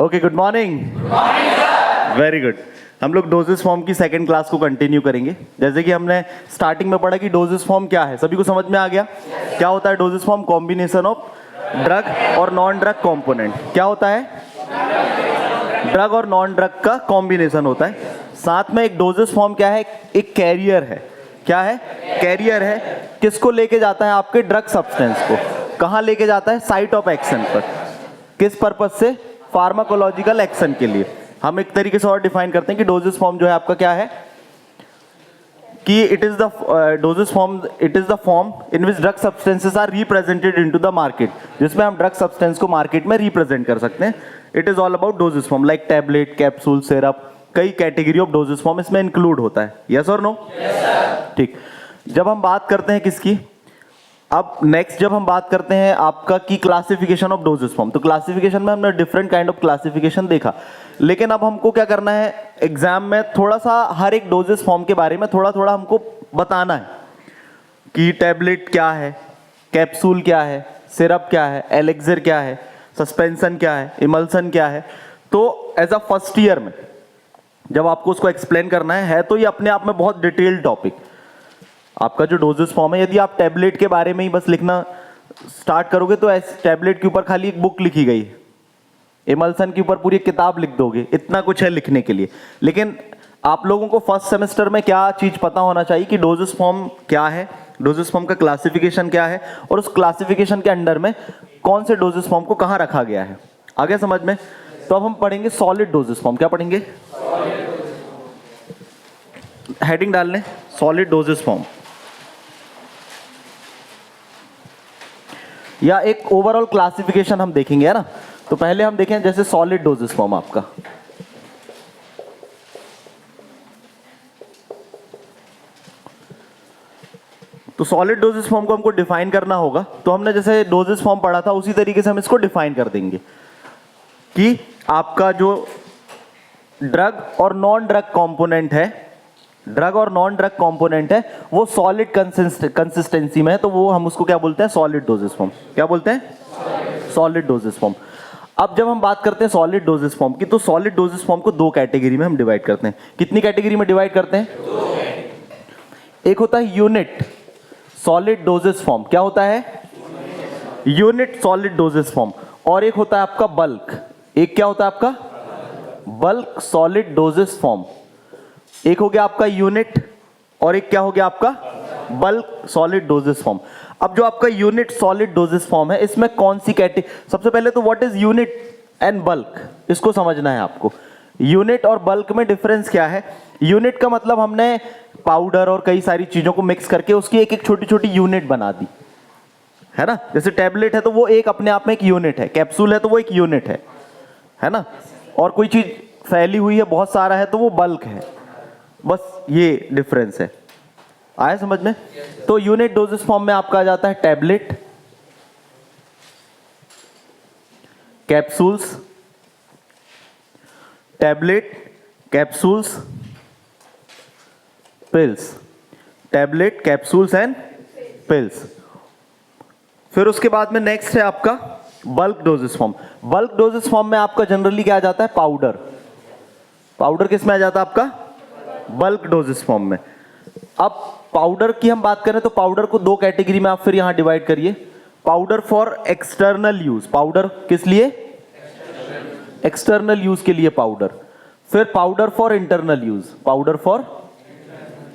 Okay, good morning. Very good. हम लोग doses form की सेकंड क्लास को कंटिन्यू करेंगे। जैसे कि हमने स्टार्टिंग में पढ़ा कि डोजेस फॉर्म क्या है, सभी को समझ में आ गया? क्या होता है doses form? Combination of drug और नॉन ड्रग कंपोनेंट। क्या होता है? ड्रग और नॉन ड्रग का कॉम्बिनेशन होता है। साथ में एक डोजेस फॉर्म क्या है? एक कैरियर है। क्या है? कैरियर है। किसको लेके जाता है? आपके ड्रग सब्सटेंस को। कहाँ लेके जाता है? साइट ऑफ एक्शन पर। किस पर्पज से? फार्माकोलॉजिकल एक्शन के लिए। हम एक तरीके से और डिफाइन करते हैं कि डोजेस फॉर्म जो है आपका क्या है कि it is the dosage form, it is the form in which drug substances are represented into the market, जिसमें हम ड्रग सब्सटेंस को मार्केट में रिप्रेजेंट कर सकते हैं। It is all about dosage form like tablet, capsule, syrup. कई category of dosage form इसमें include होता है। यस और नो? ठीक। जब हम बात करते हैं किसकी, अब नेक्स्ट जब हम बात करते हैं आपका की क्लासिफिकेशन ऑफ डोजेस फॉर्म, तो क्लासिफिकेशन में हमने डिफरेंट काइंड ऑफ क्लासिफिकेशन देखा। लेकिन अब हमको क्या करना है, एग्जाम में थोड़ा सा हर एक डोजेस फॉर्म के बारे में थोड़ा थोड़ा हमको बताना है कि टैबलेट क्या है, कैप्सूल क्या है, सिरप क्या है, एलेक्सर क्या है, सस्पेंशन क्या है, इमल्सन क्या है। तो एज अ फर्स्ट ईयर में जब आपको उसको एक्सप्लेन करना है तो ये अपने आप में बहुत डिटेल्ड टॉपिक। आपका जो डोजेस फॉर्म है, यदि आप टैबलेट के बारे में ही बस लिखना स्टार्ट करोगे तो टैबलेट के ऊपर खाली एक बुक लिखी गई, इमल्सन के ऊपर पूरी किताब लिख दोगे, इतना कुछ है लिखने के लिए। लेकिन आप लोगों को फर्स्ट सेमेस्टर में क्या चीज पता होना चाहिए कि डोजेस फॉर्म क्या है, डोजेस फॉर्म का क्लासिफिकेशन क्या है, और उस क्लासिफिकेशन के अंडर में कौन से डोजेस फॉर्म को कहाँ रखा गया है। आगे समझ में? तो अब हम पढ़ेंगे सॉलिड डोजेस फॉर्म। क्या पढ़ेंगे? हेडिंग डाल लें, सॉलिड डोजेस फॉर्म, या एक ओवरऑल क्लासिफिकेशन हम देखेंगे, है ना। तो पहले हम देखें जैसे सॉलिड डोजेस फॉर्म आपका। तो सॉलिड डोजेस फॉर्म को हमको डिफाइन करना होगा। तो हमने जैसे डोजेस फॉर्म पढ़ा था उसी तरीके से हम इसको डिफाइन कर देंगे कि आपका जो ड्रग और नॉन ड्रग कंपोनेंट है, ड्रग और नॉन ड्रग कंपोनेंट है वो सॉलिड कंसिस्टेंसी में है, तो वो हम उसको क्या बोलते हैं? Solid doses form. क्या बोलते हैं? Solid doses form. अब जब हम बात करते हैं सॉलिड डोजेस फॉर्म की, तो सॉलिड डोजेस फॉर्म को दो कैटेगरी में हम डिवाइड करते हैं। कितनी कैटेगरी में डिवाइड करते हैं? एक होता है यूनिट सॉलिड डोजेस फॉर्म। क्या होता है? Unit solid doses form. और एक होता है आपका बल्क। एक क्या होता है आपका? Bulk solid doses form. एक हो गया आपका यूनिट और एक क्या हो गया आपका? Bulk solid doses form. अब जो आपका यूनिट सॉलिड डोजेस फॉर्म है, इसमें कौन सी कैटेगरी? सबसे पहले तो what is unit and bulk, इसको समझना है आपको। यूनिट और बल्क में डिफरेंस क्या है? यूनिट का मतलब हमने पाउडर और कई सारी चीजों को मिक्स करके उसकी एक एक छोटी छोटी यूनिट बना दी, है ना। जैसे टैबलेट है तो वो एक अपने आप में एक यूनिट है, कैप्सूल है तो वो एक यूनिट है ना। और कोई चीज फैली हुई है, बहुत सारा है, तो वो बल्क है। बस ये डिफरेंस है। आया समझ में? तो यूनिट डोजेस फॉर्म में आपका आ जाता है tablet, capsules, tablet, capsules, pills, tablet, capsules and pills. फिर उसके बाद में नेक्स्ट है आपका bulk doses form. Bulk doses form में आपका जनरली क्या आ जाता है? पाउडर। पाउडर किस में आ जाता है आपका? बल्क डोजेस फॉर्म में। अब पाउडर की हम बात करें तो पाउडर को दो कैटेगरी में आप फिर यहां डिवाइड करिए। Powder for external use, powder किस लिए? एक्सटर्नल यूज के लिए पाउडर। फिर powder for internal use, powder for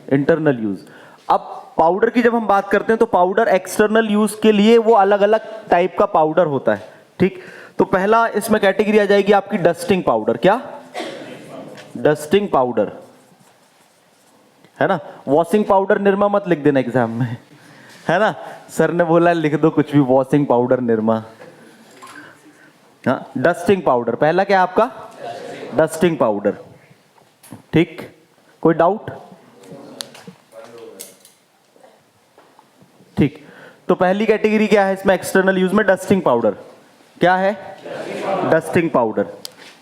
internal use. अब पाउडर की जब हम बात करते हैं तो पाउडर एक्सटर्नल यूज के लिए वो अलग अलग टाइप का पाउडर होता है, ठीक। तो पहला इसमें कैटेगरी आ जाएगी आपकी डस्टिंग पाउडर। क्या? डस्टिंग पाउडर, है ना। वॉशिंग पाउडर निरमा मत लिख देना एग्जाम में, है ना। सर ने बोला लिख दो कुछ भी, वॉशिंग पाउडर निरमा। हाँ, डस्टिंग पाउडर पहला क्या है आपका? डस्टिंग पाउडर, ठीक। कोई डाउट? ठीक। तो पहली कैटेगरी क्या है इसमें एक्सटर्नल यूज में? Dusting powder. क्या है? Dusting powder.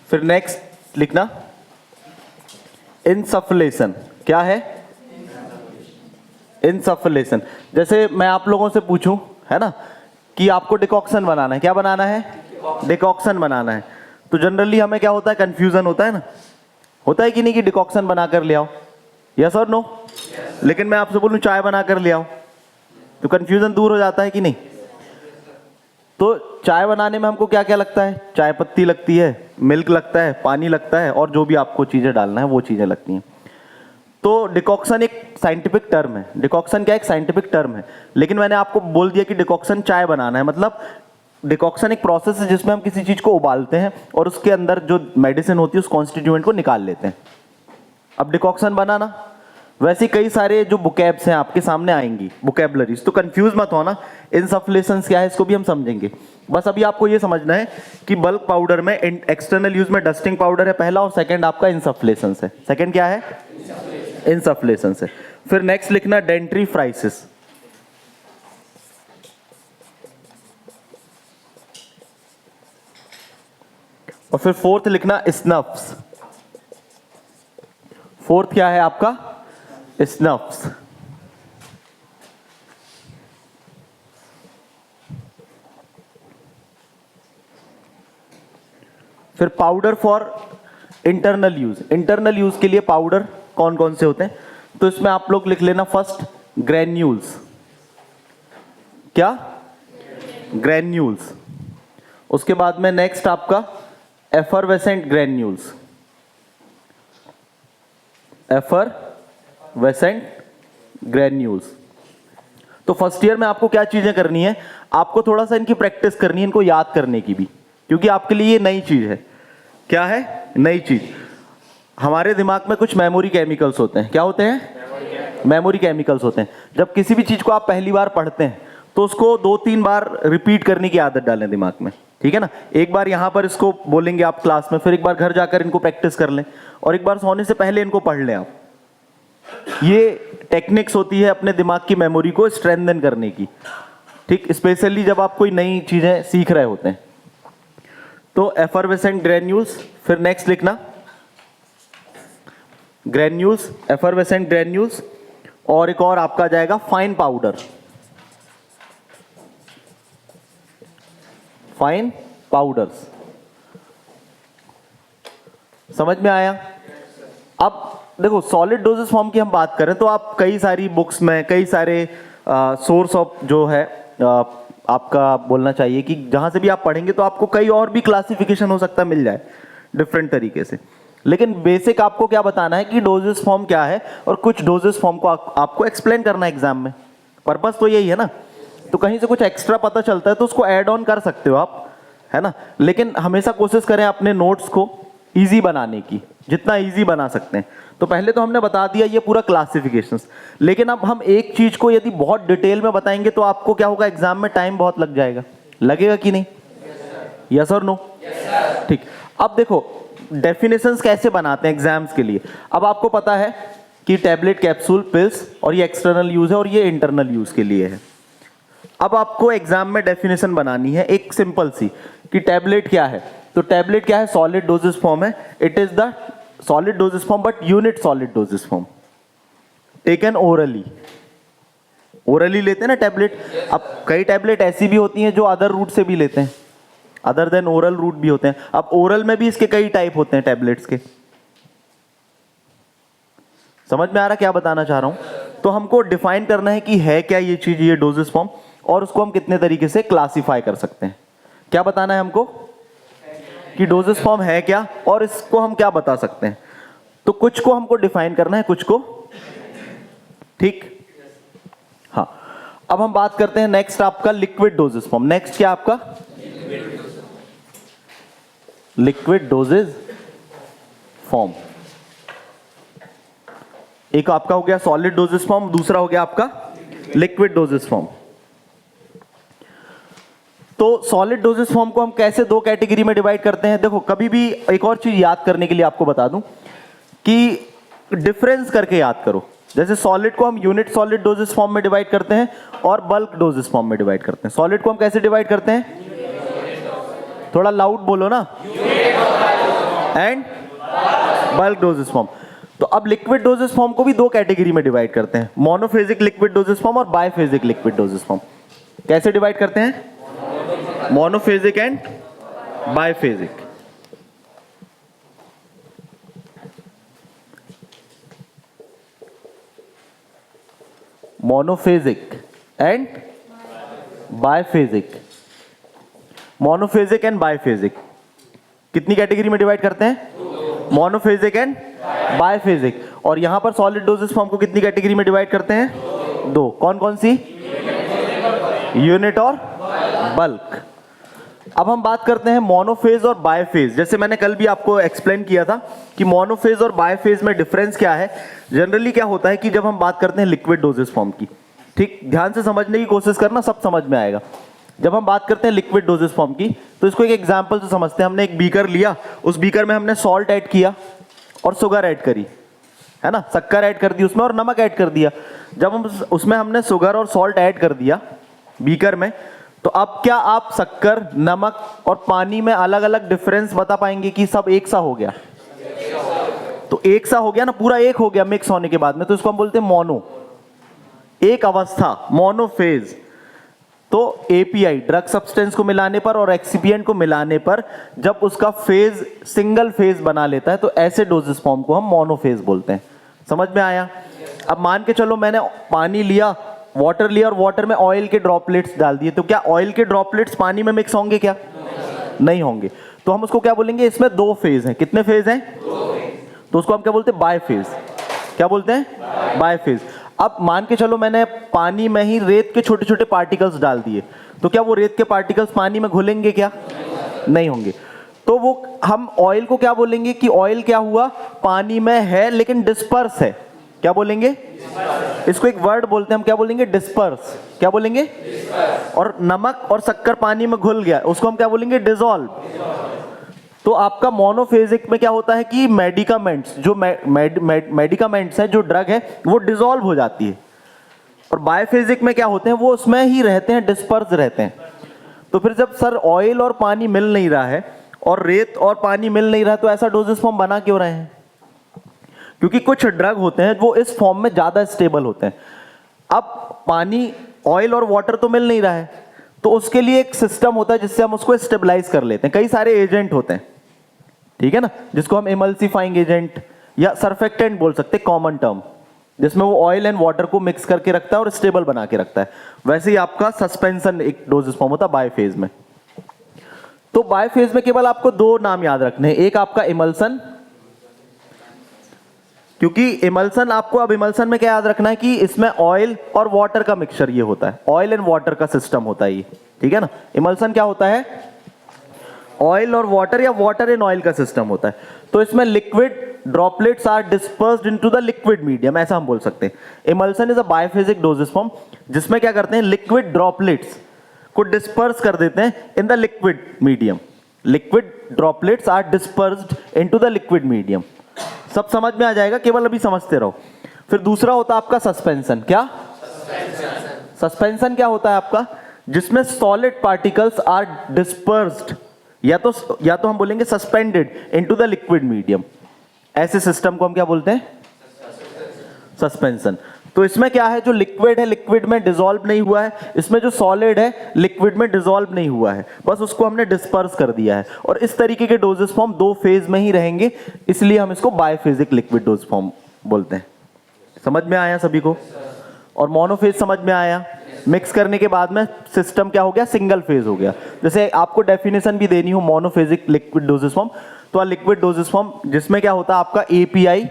फिर नेक्स्ट लिखना इनसफलेशन। क्या है? इनसफलेशन। जैसे मैं आप लोगों से पूछूं, है ना, कि आपको डिकॉक्शन बनाना है। क्या बनाना है? डिकॉक्शन बनाना है। तो जनरली हमें क्या होता है, कंफ्यूजन होता है ना, होता है कि नहीं, कि डिकॉक्शन बनाकर ले आओ, यस और नो। लेकिन मैं आपसे बोलूं चाय बनाकर ले आओ, तो कंफ्यूजन दूर हो जाता है कि नहीं। तो चाय बनाने में हमको क्या क्या लगता है, चाय पत्ती लगती है, मिल्क लगता है, पानी लगता है, और जो भी आपको चीजें डालना है वो चीजें लगती हैं। तो डिकॉक्शन एक साइंटिफिक टर्म है, डिकॉक्शन क्या एक साइंटिफिक टर्म है, लेकिन मैंने आपको बोल दिया कि डिकॉक्शन चाय बनाना है। मतलब डिकॉक्शन एक प्रोसेस है जिसमें हम किसी चीज को उबालते हैं और उसके अंदर जो मेडिसिन होती है उस कॉन्स्टिट्यूएंट को निकाल लेते हैं। अब डिकॉक्शन बनाना, वैसे कई सारे जो बुकैब्स हैं आपके सामने आएंगी, बुकैबलरीज, तो कंफ्यूज मत होना। इनसफ्लेशंस क्या है इसको भी हम समझेंगे। बस अभी आपको ये समझना है कि बल्क पाउडर में एक्सटर्नल यूज में डस्टिंग पाउडर है पहला, और सेकंड आपका इनसफ्लेशंस है। सेकंड क्या है, इनसफ्लेशंस है। फिर नेक्स्ट लिखना डेंट्रीफ्राइसिस, और फिर फोर्थ लिखना स्नफ्स। फोर्थ क्या है आपका, स्नफ्स। फिर powder for internal use, internal use के लिए पाउडर कौन कौन से होते हैं, तो इसमें आप लोग लिख लेना फर्स्ट ग्रेन्यूल्स। क्या, ग्रेन्यूल्स। उसके बाद में नेक्स्ट आपका एफरवेसेंट ग्रेन्यूल्स, एफरवेसेंट ग्रेन्यूल्स। तो फर्स्ट ईयर में आपको क्या चीजें करनी है, आपको थोड़ा सा इनकी प्रैक्टिस करनी है, इनको याद करने की भी, क्योंकि आपके लिए ये नई चीज है। क्या है, नई चीज। हमारे दिमाग में कुछ मेमोरी केमिकल्स होते हैं, क्या होते हैं, मेमोरी केमिकल्स होते हैं। जब किसी भी चीज को आप पहली बार पढ़ते हैं तो उसको 2-3 बार रिपीट करने की आदत डालें दिमाग में, ठीक है ना। एक बार यहां पर इसको बोलेंगे आप क्लास में, फिर एक बार घर जाकर इनको प्रैक्टिस कर लें, और एक बार सोने से पहले इनको पढ़ लें आप। ये टेक्निक्स होती है अपने दिमाग की मेमोरी को स्ट्रेंथन करने की, ठीक, स्पेशली जब आप कोई नई चीजें सीख रहे होते हैं। तो एफरवेसेंट ग्रेन्यूल्स, फिर नेक्स्ट लिखना ग्रेन्यूल्स, एफरवेसेंट ग्रेन्यूल्स, और एक और आपका जाएगा फाइन पाउडर, फाइन पाउडर्स। समझ में आया। अब देखो सॉलिड डोजेस फॉर्म की हम बात करें तो आप कई सारी बुक्स में, कई सारे सोर्स ऑफ जो है आपका बोलना चाहिए कि जहां से भी आप पढ़ेंगे तो आपको कई और भी क्लासिफिकेशन हो सकता है मिल जाए डिफरेंट तरीके से। लेकिन बेसिक आपको क्या बताना है कि डोजेस फॉर्म क्या है, और कुछ डोजेस फॉर्म को आपको एक्सप्लेन करना है एग्जाम में। पर्पस तो यही है ना। तो कहीं से कुछ एक्स्ट्रा पता चलता है तो उसको ऐड ऑन कर सकते हो आप, है ना। लेकिन हमेशा कोशिश करें अपने नोट्स को इजी बनाने की, जितना इजी बना सकते हैं। तो पहले तो हमने बता दिया ये पूरा क्लासिफिकेशंस, लेकिन अब हम एक चीज को यदि बहुत डिटेल में बताएंगे तो आपको क्या होगा, एग्जाम में टाइम बहुत लग जाएगा। लगेगा कि नहीं, यस और नो, ठीक। अब देखो डेफिनेशंस कैसे बनाते हैं एग्जाम्स के लिए। अब आपको पता है कि टैबलेट, कैप्सूल, पिल्स, और ये एक्सटर्नल यूज है और ये इंटरनल यूज के लिए है। अब आपको एग्जाम में डेफिनेशन बनानी है एक सिंपल सी, कि टैबलेट क्या है। तो टैबलेट क्या है, सॉलिड डोजेस फॉर्म है। It is the solid doses form but unit solid doses form, taken orally. Orally लेते हैं ना टैबलेट। अब कई टैबलेट ऐसी भी होती हैं जो अदर रूट से भी लेते हैं, अदर देन ओरल रूट भी होते हैं। अब ओरल में भी इसके कई टाइप होते हैं टैबलेट्स के। समझ में आ रहा क्या बताना चाह रहा हूं। तो हमको डिफाइन करना है कि है क्या ये चीज, ये डोजेस फॉर्म, और उसको हम कितने तरीके से क्लासिफाई कर सकते हैं। क्या बताना है हमको कि डोजेस फॉर्म है क्या, और इसको हम क्या बता सकते हैं। तो कुछ को हमको डिफाइन करना है, कुछ को, ठीक। हाँ, अब हम बात करते हैं नेक्स्ट आपका लिक्विड डोजेस फॉर्म। नेक्स्ट क्या आपका, लिक्विड डोजेज फॉर्म। एक आपका हो गया सॉलिड डोजेस फॉर्म, दूसरा हो गया आपका लिक्विड डोजेस फॉर्म। तो सॉलिड डोजेस फॉर्म को हम कैसे दो कैटेगरी में डिवाइड करते हैं। देखो कभी भी एक और चीज याद करने के लिए आपको बता दूं कि डिफरेंस करके याद करो। जैसे सॉलिड को हम यूनिट सॉलिड डोजेस फॉर्म में डिवाइड करते हैं और बल्क डोजेस फॉर्म में डिवाइड करते हैं। सॉलिड को हम कैसे डिवाइड करते हैं, थोड़ा लाउड बोलो ना, एंड बल्क डोजेस फॉर्म। तो अब लिक्विड डोजेस फॉर्म को भी दो कैटेगरी में डिवाइड करते हैं, मोनोफेजिक लिक्विड डोजेस फॉर्म और बायफेजिक लिक्विड डोजेस फॉर्म। कैसे डिवाइड करते हैं, monophasic and biphasic. Monophasic and biphasic. Monophasic and biphasic कितनी कैटेगरी में डिवाइड करते हैं? Monophasic and biphasic. और यहां पर सॉलिड डोजेस फॉर्म को कितनी कैटेगरी में डिवाइड करते हैं? दो। कौन कौन सी? यूनिट और बल्क। अब हम बात करते हैं मोनोफेज और बायफेज। जैसे मैंने कल भी आपको एक्सप्लेन किया था कि मोनोफेज और बायफेज में डिफरेंस क्या है। जनरली क्या होता है कि जब हम बात करते हैं लिक्विड डोजेस फॉर्म की, ठीक, ध्यान से समझने की कोशिश करना, सब समझ में आएगा। जब हम बात करते हैं लिक्विड डोजेस फॉर्म की, तो इसको एक एग्जांपल से समझते हैं। हमने एक बीकर लिया, उस बीकर में हमने सॉल्ट ऐड किया और शुगर ऐड करी, है ना, शक्कर ऐड कर दी उसमें और नमक ऐड कर दिया। जब हम उसमें हमने शुगर और सॉल्ट ऐड कर दिया बीकर में, तो अब क्या आप शक्कर, नमक और पानी में अलग अलग डिफरेंस बता पाएंगे कि सब एक सा हो गया? तो एक सा हो गया ना, पूरा एक हो गया मिक्स होने के बाद में, तो इसको हम बोलते हैं मोनो, एक अवस्था, मोनोफेज। तो एपीआई ड्रग सब्सटेंस को मिलाने पर और एक्सिपिएंट को मिलाने पर जब उसका फेज सिंगल फेज बना लेता है, तो ऐसे डोजेस फॉर्म को हम मोनोफेज बोलते हैं। समझ में आया? अब मान के चलो मैंने पानी लिया, वाटर लिया और वाटर में ऑयल के ड्रॉपलेट्स डाल दिए, तो क्या ऑयल के ड्रॉपलेट्स पानी में मिक्स होंगे क्या? नहीं होंगे। तो हम उसको क्या बोलेंगे? इसमें दो फेज हैं। कितने फेज हैं? तो उसको हम क्या बोलते हैं? बायफेज। क्या बोलते हैं? बायफेज। अब मान के चलो मैंने पानी में ही रेत के छोटे छोटे पार्टिकल्स डाल दिए, तो क्या वो रेत के पार्टिकल्स पानी में घुलेंगे क्या? नहीं होंगे। तो वो हम ऑयल को क्या बोलेंगे कि ऑयल क्या हुआ? पानी में है लेकिन डिस्पर्स है। क्या बोलेंगे? इसको एक वर्ड बोलते हैं, हम क्या बोलेंगे? डिस्पर्स। क्या बोलेंगे? और नमक और शक्कर पानी में घुल गया, उसको हम क्या बोलेंगे? डिसॉल्व। तो आपका मोनोफेजिक में क्या होता है कि मेडिकामेंट्स, जो मेडिकामेंट्स हैं, जो ड्रग है, वो डिसॉल्व हो जाती है। और बायफेजिक में क्या होते हैं? वो उसमें ही रहते हैं, डिस्पर्स रहते हैं। तो फिर जब सर ऑयल और पानी मिल नहीं रहा है और रेत और पानी मिल नहीं रहा, तो ऐसा डोजेस फॉर्म बना क्यों रहे हैं? क्योंकि कुछ ड्रग होते हैं वो इस फॉर्म में ज्यादा स्टेबल होते हैं। अब पानी, ऑयल और वाटर तो मिल नहीं रहा है, तो उसके लिए एक सिस्टम होता है जिससे हम उसको स्टेबलाइज कर लेते हैं। कई सारे एजेंट होते हैं, ठीक है ना, जिसको हम इमल्सिफाइंग एजेंट या सर्फेक्टेंट बोल सकते हैं, कॉमन टर्म, जिसमें वो ऑयल एंड वाटर को मिक्स करके रखता है और स्टेबल बना के रखता है। वैसे ही आपका सस्पेंशन एक डोजेस फॉर्म होता है बायफेज में। तो बायफेज में केवल आपको दो नाम याद रखने हैं, एक आपका इमल्सन, क्योंकि इमल्सन आपको, अब इमल्सन में क्या याद रखना है कि इसमें ऑयल और वाटर का मिक्सचर ये होता है, ऑयल एंड वाटर का सिस्टम होता है ये, ठीक है ना। इमल्सन क्या होता है? ऑयल और वाटर या वाटर एंड ऑयल का सिस्टम होता है। तो इसमें liquid droplets are dispersed into the liquid medium, ऐसा हम बोल सकते हैं। Emulsion is a biphasic doses form जिसमें क्या करते हैं? लिक्विड ड्रॉपलेट्स को डिस्पर्स कर देते हैं in the liquid medium. Liquid droplets are dispersed into the liquid medium. सब समझ में आ जाएगा, केवल अभी समझते रहो। फिर दूसरा होता है आपका सस्पेंशन। क्या? सस्पेंशन क्या होता है आपका? जिसमें सॉलिड पार्टिकल्स आर डिस्पर्स्ड, या तो हम बोलेंगे suspended into the liquid medium. ऐसे सिस्टम को हम क्या बोलते हैं? सस्पेंशन। तो इसमें क्या है? जो लिक्विड है, लिक्विड में डिसॉल्व नहीं हुआ है, इसमें जो सॉलिड है, लिक्विड में डिसॉल्व नहीं हुआ है, बस उसको हमने डिस्पर्स कर दिया है। और इस तरीके के डोजेस फॉर्म दो फेज में ही रहेंगे, इसलिए हम इसको बायफेजिक लिक्विड डोज फॉर्म बोलते हैं। समझ में आया सभी को? और मोनोफेज समझ में आया? मिक्स करने के बाद में सिस्टम क्या हो गया? सिंगल फेज हो गया। जैसे आपको डेफिनेशन भी देनी हो मोनोफेजिक लिक्विड डोजेस फॉर्म, तो लिक्विड डोजेस फॉर्म जिसमें क्या होता है आपका? एपीआई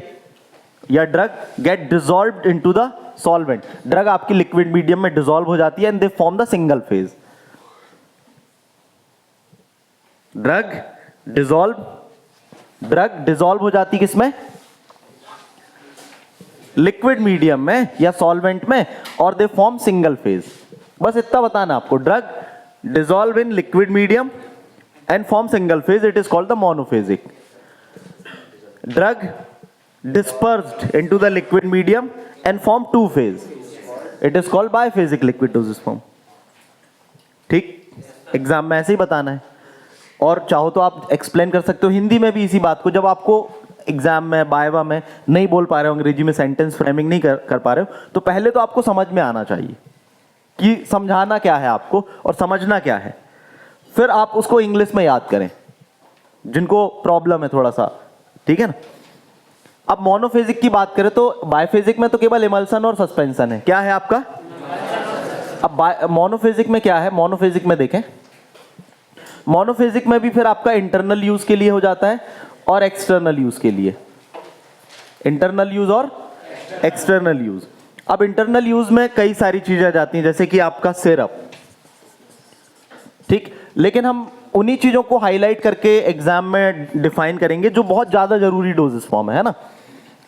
या drug get dissolved into the solvent. Drug आपकी लिक्विड मीडियम में डिसॉल्व हो जाती है and they form the single phase. Drug dissolve हो जाती किसमें? लिक्विड मीडियम में या सॉल्वेंट में, और दे फॉर्म सिंगल फेज। बस इतना बताना आपको। Drug dissolve in liquid medium and form single phase, it is called the monophasic. Drug dispersed into the liquid medium and form two phase, it is called biphasic liquid dosage form। ठीक, exam में ऐसे ही बताना है। और चाहो तो आप explain कर सकते हो हिंदी में भी इसी बात को। जब आपको एग्जाम में, बायवा में नहीं बोल पा रहे हो, अंग्रेजी में सेंटेंस फ्रेमिंग नहीं कर पा रहे हो, तो पहले तो आपको समझ में आना चाहिए कि समझाना क्या है आपको और समझना क्या है। फिर आप उसको इंग्लिश में याद करें, जिनको प्रॉब्लम है थोड़ा सा, ठीक है ना। अब मोनोफेजिक की बात करें तो बाइफेजिक में तो केवल इमल्सन और सस्पेंशन है। क्या है आपका? अब मोनोफेजिक में क्या है? मोनोफेजिक में देखें, मोनोफेजिक में भी फिर आपका इंटरनल यूज के लिए हो जाता है और एक्सटर्नल यूज के लिए, इंटरनल यूज और एक्सटर्नल यूज। अब इंटरनल यूज में कई सारी चीजें आ जाती हैं, जैसे कि आपका सिरप, ठीक, लेकिन हम उन्हीं चीजों को हाईलाइट करके एग्जाम में डिफाइन करेंगे जो बहुत ज्यादा जरूरी डोजेस फॉर्म है ना।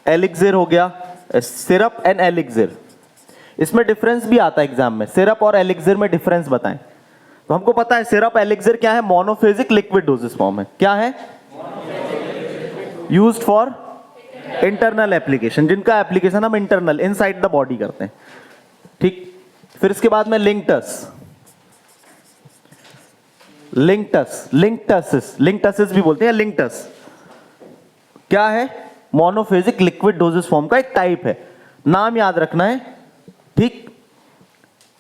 एलिक्सिर हो गया, सिरप एंड एलिक्सिर, इसमें डिफरेंस भी आता है एग्जाम में, सिरप और एलिक्सिर में डिफरेंस बताएं। तो हमको पता है सिरप एलिक्सिर क्या है, मोनोफेजिक लिक्विड डोजेस फॉर्म है। क्या है? यूज्ड फॉर इंटरनल एप्लीकेशन, जिनका एप्लीकेशन हम इंटरनल इनसाइड द बॉडी करते हैं, ठीक। फिर इसके बाद में लिंक्टस, लिंक्टसिस भी बोलते हैं, लिंक्टस क्या है? मोनोफेजिक लिक्विड डोजेस फॉर्म का एक टाइप है, नाम याद रखना है, ठीक।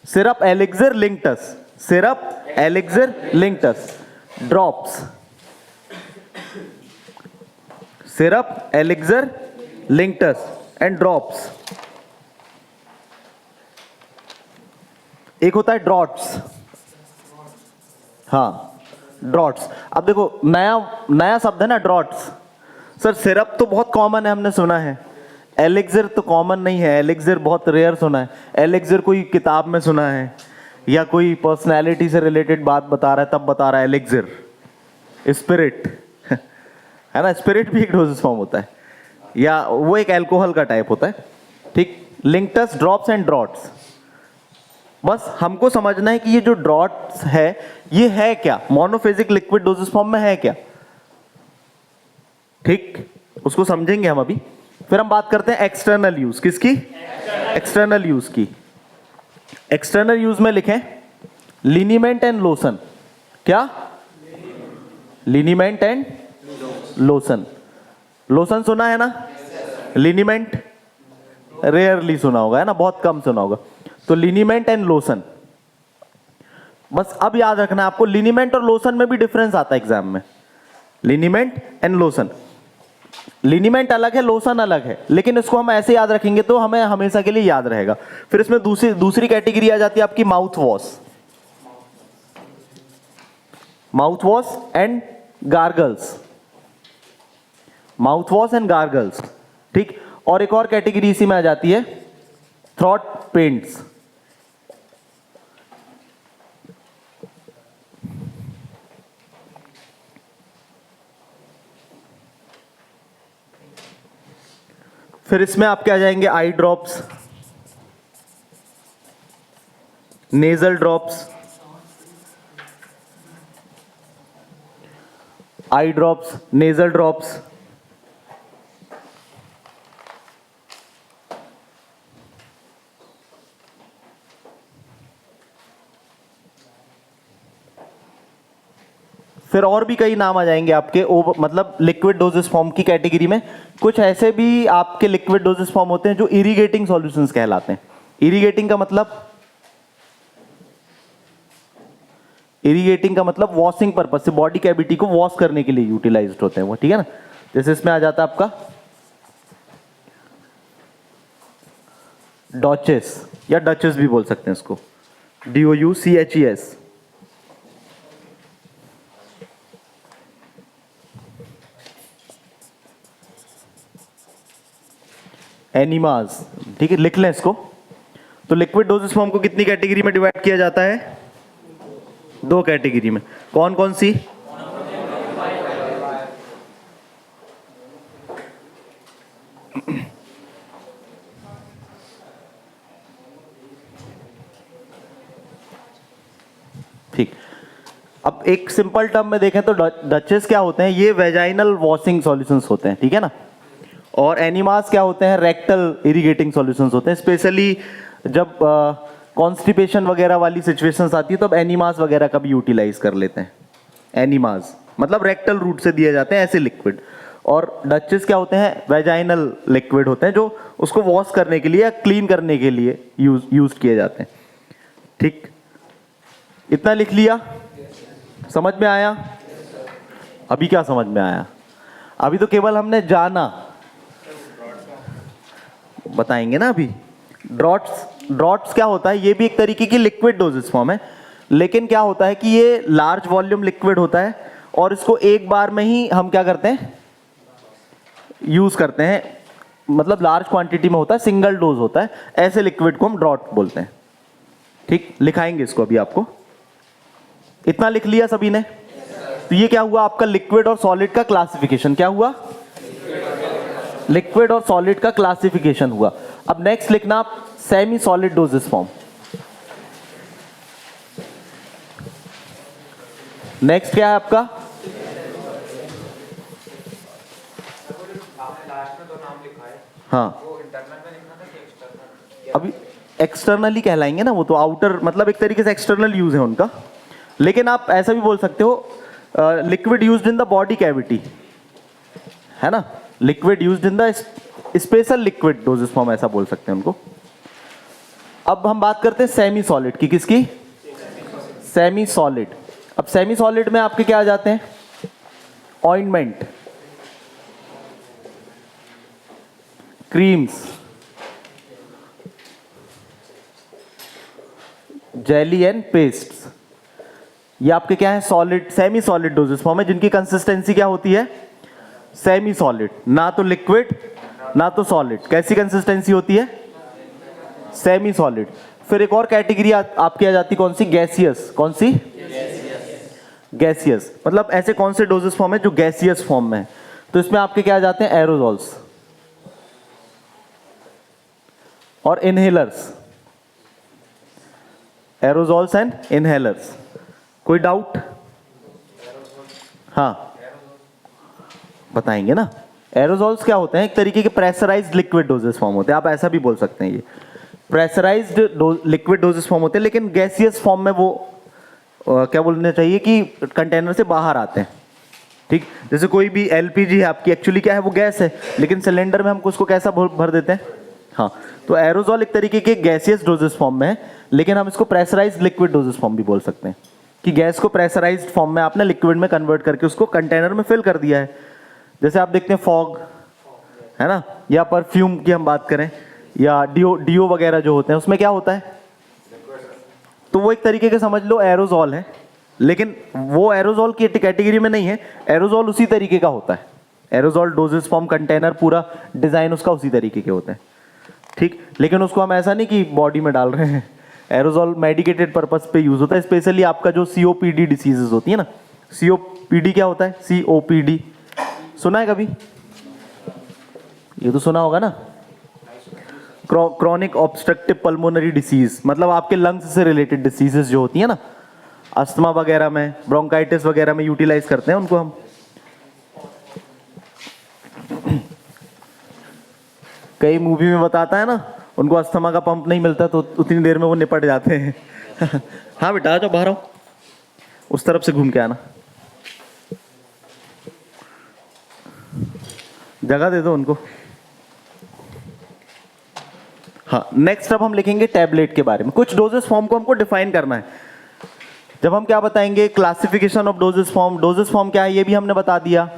Syrup elixir linctus, syrup elixir linctus, drops, syrup elixir linctus and drops. एक होता है ड्रॉट्स, हाँ ड्रॉट्स। अब देखो नया शब्द है ना ड्रॉट्स। सर सिरप तो बहुत कॉमन है, हमने सुना है, एलिक्सिर तो कॉमन नहीं है, एलिक्सिर बहुत रेयर सुना है। एलिक्सिर कोई किताब में सुना है या कोई पर्सनैलिटी से रिलेटेड बात बता रहा है तब बता रहा है एलिक्सिर। स्पिरिट है ना, स्पिरिट भी एक डोजेस फॉर्म होता है, या वो एक अल्कोहल का टाइप होता है, ठीक। लिंक्टस, ड्रॉप्स एंड ड्रॉट्स, बस हमको समझना है कि ये जो ड्रॉट्स है ये है क्या, मोनोफेजिक लिक्विड डोजेस फॉर्म में है क्या, ठीक, उसको समझेंगे हम अभी। फिर हम बात करते हैं एक्सटर्नल यूज, किसकी? एक्सटर्नल यूज की। एक्सटर्नल यूज में लिखें लिनीमेंट एंड लोशन। क्या? Liniment and lotion. लोशन सुना है ना, लिनीमेंट रेयरली सुना होगा, है ना, बहुत कम सुना होगा। तो लिनीमेंट एंड लोशन, बस अब याद रखना है आपको, लिनीमेंट और लोशन में भी डिफरेंस आता है एग्जाम में। लिनीमेंट एंड लोशन, लिनीमेंट अलग है, लोशन अलग है, लेकिन इसको हम ऐसे याद रखेंगे तो हमें हमेशा के लिए याद रहेगा। फिर इसमें दूसरी कैटेगरी आ जाती है आपकी mouth wash, mouth wash and gargles, mouth wash and gargles, ठीक। और एक और कैटेगरी इसी में आ जाती है थ्रॉट पेंट्स। फिर इसमें आपके आ जाएंगे eye drops, nasal drops, eye drops, nasal drops, फिर और भी कई नाम आ जाएंगे आपके, मतलब लिक्विड डोजेस फॉर्म की कैटेगरी में कुछ ऐसे भी आपके लिक्विड डोजेस फॉर्म होते हैं जो इरिगेटिंग सॉल्यूशंस कहलाते हैं। इरिगेटिंग का मतलब, इरिगेटिंग का मतलब वॉशिंग पर्पज से, बॉडी कैविटी को वॉश करने के लिए यूटिलाइज्ड होते हैं वो, ठीक है ना। जैसे इसमें आ जाता है आपका डॉचेस, या डचेस भी बोल सकते हैं इसको, DOUCHES। एनिमास, ठीक है, लिख लें इसको। तो लिक्विड डोजेस फॉर्म को कितनी कैटेगरी में डिवाइड किया जाता है? 2 कैटेगरी में। कौन कौन सी? ठीक। अब एक सिंपल टर्म में देखें तो डचेस क्या होते हैं? ये वेजाइनल वॉशिंग सॉल्यूशंस होते हैं, ठीक है ना। और एनिमास क्या होते हैं? रेक्टल इरिगेटिंग सॉल्यूशंस होते हैं। स्पेशली जब कॉन्स्टिपेशन वगैरह वाली सिचुएशंस आती है तो अब एनिमास वगैरह का भी यूटिलाइज कर लेते हैं। एनिमास मतलब रेक्टल रूट से दिए जाते हैं ऐसे लिक्विड। और डचेस क्या होते हैं? वेजाइनल लिक्विड होते हैं जो उसको वॉश करने के लिए या क्लीन करने के लिए यूज किए जाते हैं। ठीक, इतना लिख लिया? समझ में आया? अभी क्या समझ में आया? अभी तो केवल हमने जाना बताएंगे ना अभी। ड्रॉट्स क्या होता है, ये भी एक तरीके की लिक्विड डोजेस फॉर्म है, लेकिन क्या होता है कि ये लार्ज वॉल्यूम लिक्विड होता है और इसको एक बार में ही हम क्या करते हैं, यूज करते हैं, मतलब लार्ज क्वांटिटी में होता है, सिंगल डोज होता है, ऐसे लिक्विड को हम ड्रॉट बोलते हैं। ठीक, लिखाएंगे इसको अभी आपको। इतना लिख लिया सभी ने? तो ये क्या हुआ आपका लिक्विड और सॉलिड का क्लासिफिकेशन। क्या हुआ? लिक्विड और सॉलिड का क्लासिफिकेशन हुआ। अब नेक्स्ट लिखना आप semi solid doses form. Next क्या है आपका? हाँ, अभी एक्सटर्नली कहलाएंगे ना वो, तो आउटर मतलब एक तरीके से एक्सटर्नल यूज है उनका, लेकिन आप ऐसा भी बोल सकते हो liquid used in the body cavity, है ना, liquid used in the special liquid dosage form, ऐसा बोल सकते हैं उनको। अब हम बात करते हैं सेमी सॉलिड की। किसकी? Semi solid. अब सेमी सॉलिड में आपके क्या आ जाते हैं? Ointment, creams, jelly and pests. ये आपके क्या है? Solid, semi solid doses form है, जिनकी कंसिस्टेंसी क्या होती है? सेमी सॉलिड, ना तो लिक्विड ना तो सॉलिड। कैसी कंसिस्टेंसी होती है? Semi solid. फिर एक और कैटेगरी आपकी आ जाती, कौन सी? गैसियस। कौन सी? गैसियस। मतलब ऐसे कौन से डोजेस फॉर्म है जो गैसियस फॉर्म में है? तो इसमें आपके क्या आ जाते हैं? एरोजॉल्स और इनहेलर्स। Aerosols and inhalers. कोई डाउट? हाँ, बताएंगे ना। एरोजॉल्स क्या होते हैं? एक तरीके के प्रेशराइज्ड लिक्विड डोजेस फॉर्म होते हैं, आप ऐसा भी बोल सकते हैं। ये प्रेशराइज्ड लिक्विड डोजेस फॉर्म होते हैं, लेकिन गैसियस फॉर्म में वो क्या बोलना चाहिए कि कंटेनर से बाहर आते हैं। ठीक, जैसे कोई भी एलपीजी है आपकी, एक्चुअली क्या है? वो गैस है, लेकिन सिलेंडर में हमको उसको कैसा भर देते हैं? हाँ, तो एरोजॉल एक तरीके के गैसियस डोजेस फॉर्म में है, लेकिन हम इसको प्रेशराइज्ड लिक्विड डोजेस फॉर्म भी बोल सकते हैं, कि गैस को प्रेशराइज्ड फॉर्म में आपने लिक्विड में कन्वर्ट करके उसको कंटेनर में फिल कर दिया है। जैसे आप देखते हैं फॉग, है ना, या परफ्यूम की हम बात करें, या डीओ वगैरह जो होते हैं, उसमें क्या होता है? तो वो एक तरीके के समझ लो एरोजॉल है, लेकिन वो एरोजॉल की कैटेगरी में नहीं है। एरोजॉल उसी तरीके का होता है, एरोजॉल डोजेस फॉर्म, कंटेनर, पूरा डिजाइन उसका उसी तरीके के होता है। ठीक, लेकिन उसको हम ऐसा नहीं कि बॉडी में डाल रहे हैं। एरोजॉल मेडिकेटेड पर्पस पे यूज होता है, स्पेशली आपका जो सीओपीडी डिसीजेस होती है ना। सीओपीडी क्या होता है? सीओपीडी सुना है कभी? ये तो सुना होगा ना, क्रॉनिक ऑब्स्ट्रक्टिव पल्मोनरी डिसीज, मतलब आपके लंग्स से रिलेटेड डिसीजेस जो होती है ना, अस्थमा वगैरह में, ब्रोंकाइटिस वगैरह में यूटिलाइज करते हैं उनको हम। कई मूवी में बताता है ना, उनको अस्थमा का पंप नहीं मिलता तो उतनी देर में वो निपट जाते हैं। हाँ बेटा, आ जाओ बाहर आओ, उस तरफ से घूम के आना, जगह दे दो उनको। हाँ, नेक्स्ट अब हम लिखेंगे टैबलेट के बारे में। कुछ डोजेस फॉर्म को हमको डिफाइन करना है। जब हम क्या बताएंगे? Classification of dosage form. Doses form क्या है ये भी हमने बता दिया।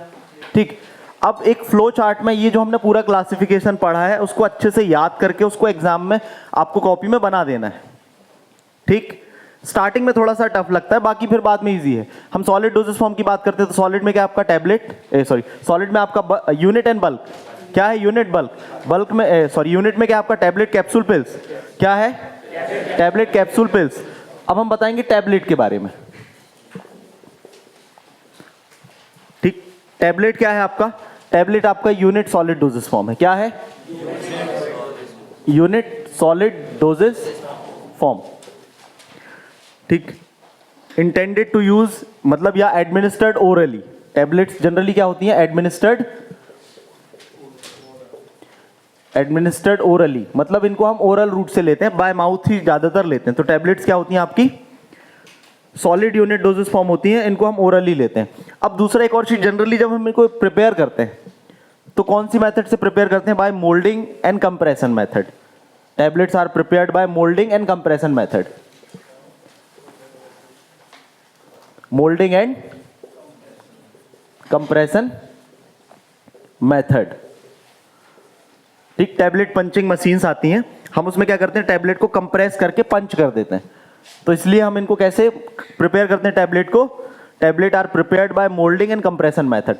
ठीक, अब एक फ्लो चार्ट में ये जो हमने पूरा क्लासिफिकेशन पढ़ा है उसको अच्छे से याद करके उसको एग्जाम में आपको कॉपी में बना देना है। ठीक, स्टार्टिंग में थोड़ा सा टफ लगता है, बाकी फिर बाद में इजी है। हम सॉलिड डोजेस फॉर्म की बात करते हैं तो सॉलिड में क्या आपका टैबलेट, सॉलिड में आपका यूनिट एंड बल्क। क्या है? Unit, bulk. बल्क में यूनिट में क्या आपका? Tablet, capsule, pills. क्या है? Tablet, capsule, pills. अब हम बताएंगे टैबलेट के बारे में। ठीक, टैबलेट क्या है आपका? टैबलेट आपका यूनिट सॉलिड डोजेस फॉर्म है। क्या है? Unit solid doses form. ठीक, इंटेंडेड टू यूज, मतलब या एडमिनिस्टर्ड ओरली। टैबलेट्स जनरली क्या होती हैं? एडमिनिस्टर्ड ओरली, मतलब इनको हम ओरल रूट से लेते हैं, बाय माउथ ही ज्यादातर लेते हैं। तो टैबलेट्स क्या होती हैं आपकी? सॉलिड यूनिट डोजेस फॉर्म होती हैं, इनको हम ओरली लेते हैं। अब दूसरा एक और चीज, जनरली जब हम इनको प्रिपेयर करते हैं तो कौन सी मेथड से प्रिपेयर करते हैं? By moulding and compression method. Tablets are prepared by moulding and compression method. Moulding and compression method. ठीक, टैबलेट पंचिंग मशीन्स आती हैं, हम उसमें क्या करते हैं, टैबलेट को कंप्रेस करके पंच कर देते हैं। तो इसलिए हम इनको कैसे प्रिपेयर करते हैं टैबलेट को, tablet are prepared by moulding and compression method.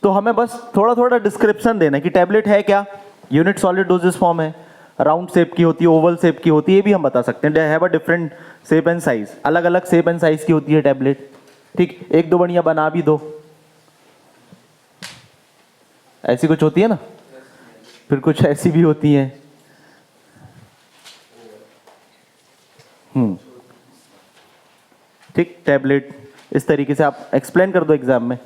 तो हमें बस थोड़ा थोड़ा डिस्क्रिप्शन देना है कि टैबलेट है क्या, यूनिट सॉलिड डोजेस फॉर्म है, राउंड शेप की होती है, ओवल शेप की होती है, ये भी हम बता सकते हैं, have a different shape and size, अलग अलग शेप एंड साइज की होती है टैबलेट। ठीक, एक दो बढ़िया बना भी दो, ऐसी कुछ होती है ना, फिर कुछ ऐसी भी होती हैं। ठीक, टैबलेट इस तरीके से आप एक्सप्लेन कर दो एग्जाम में।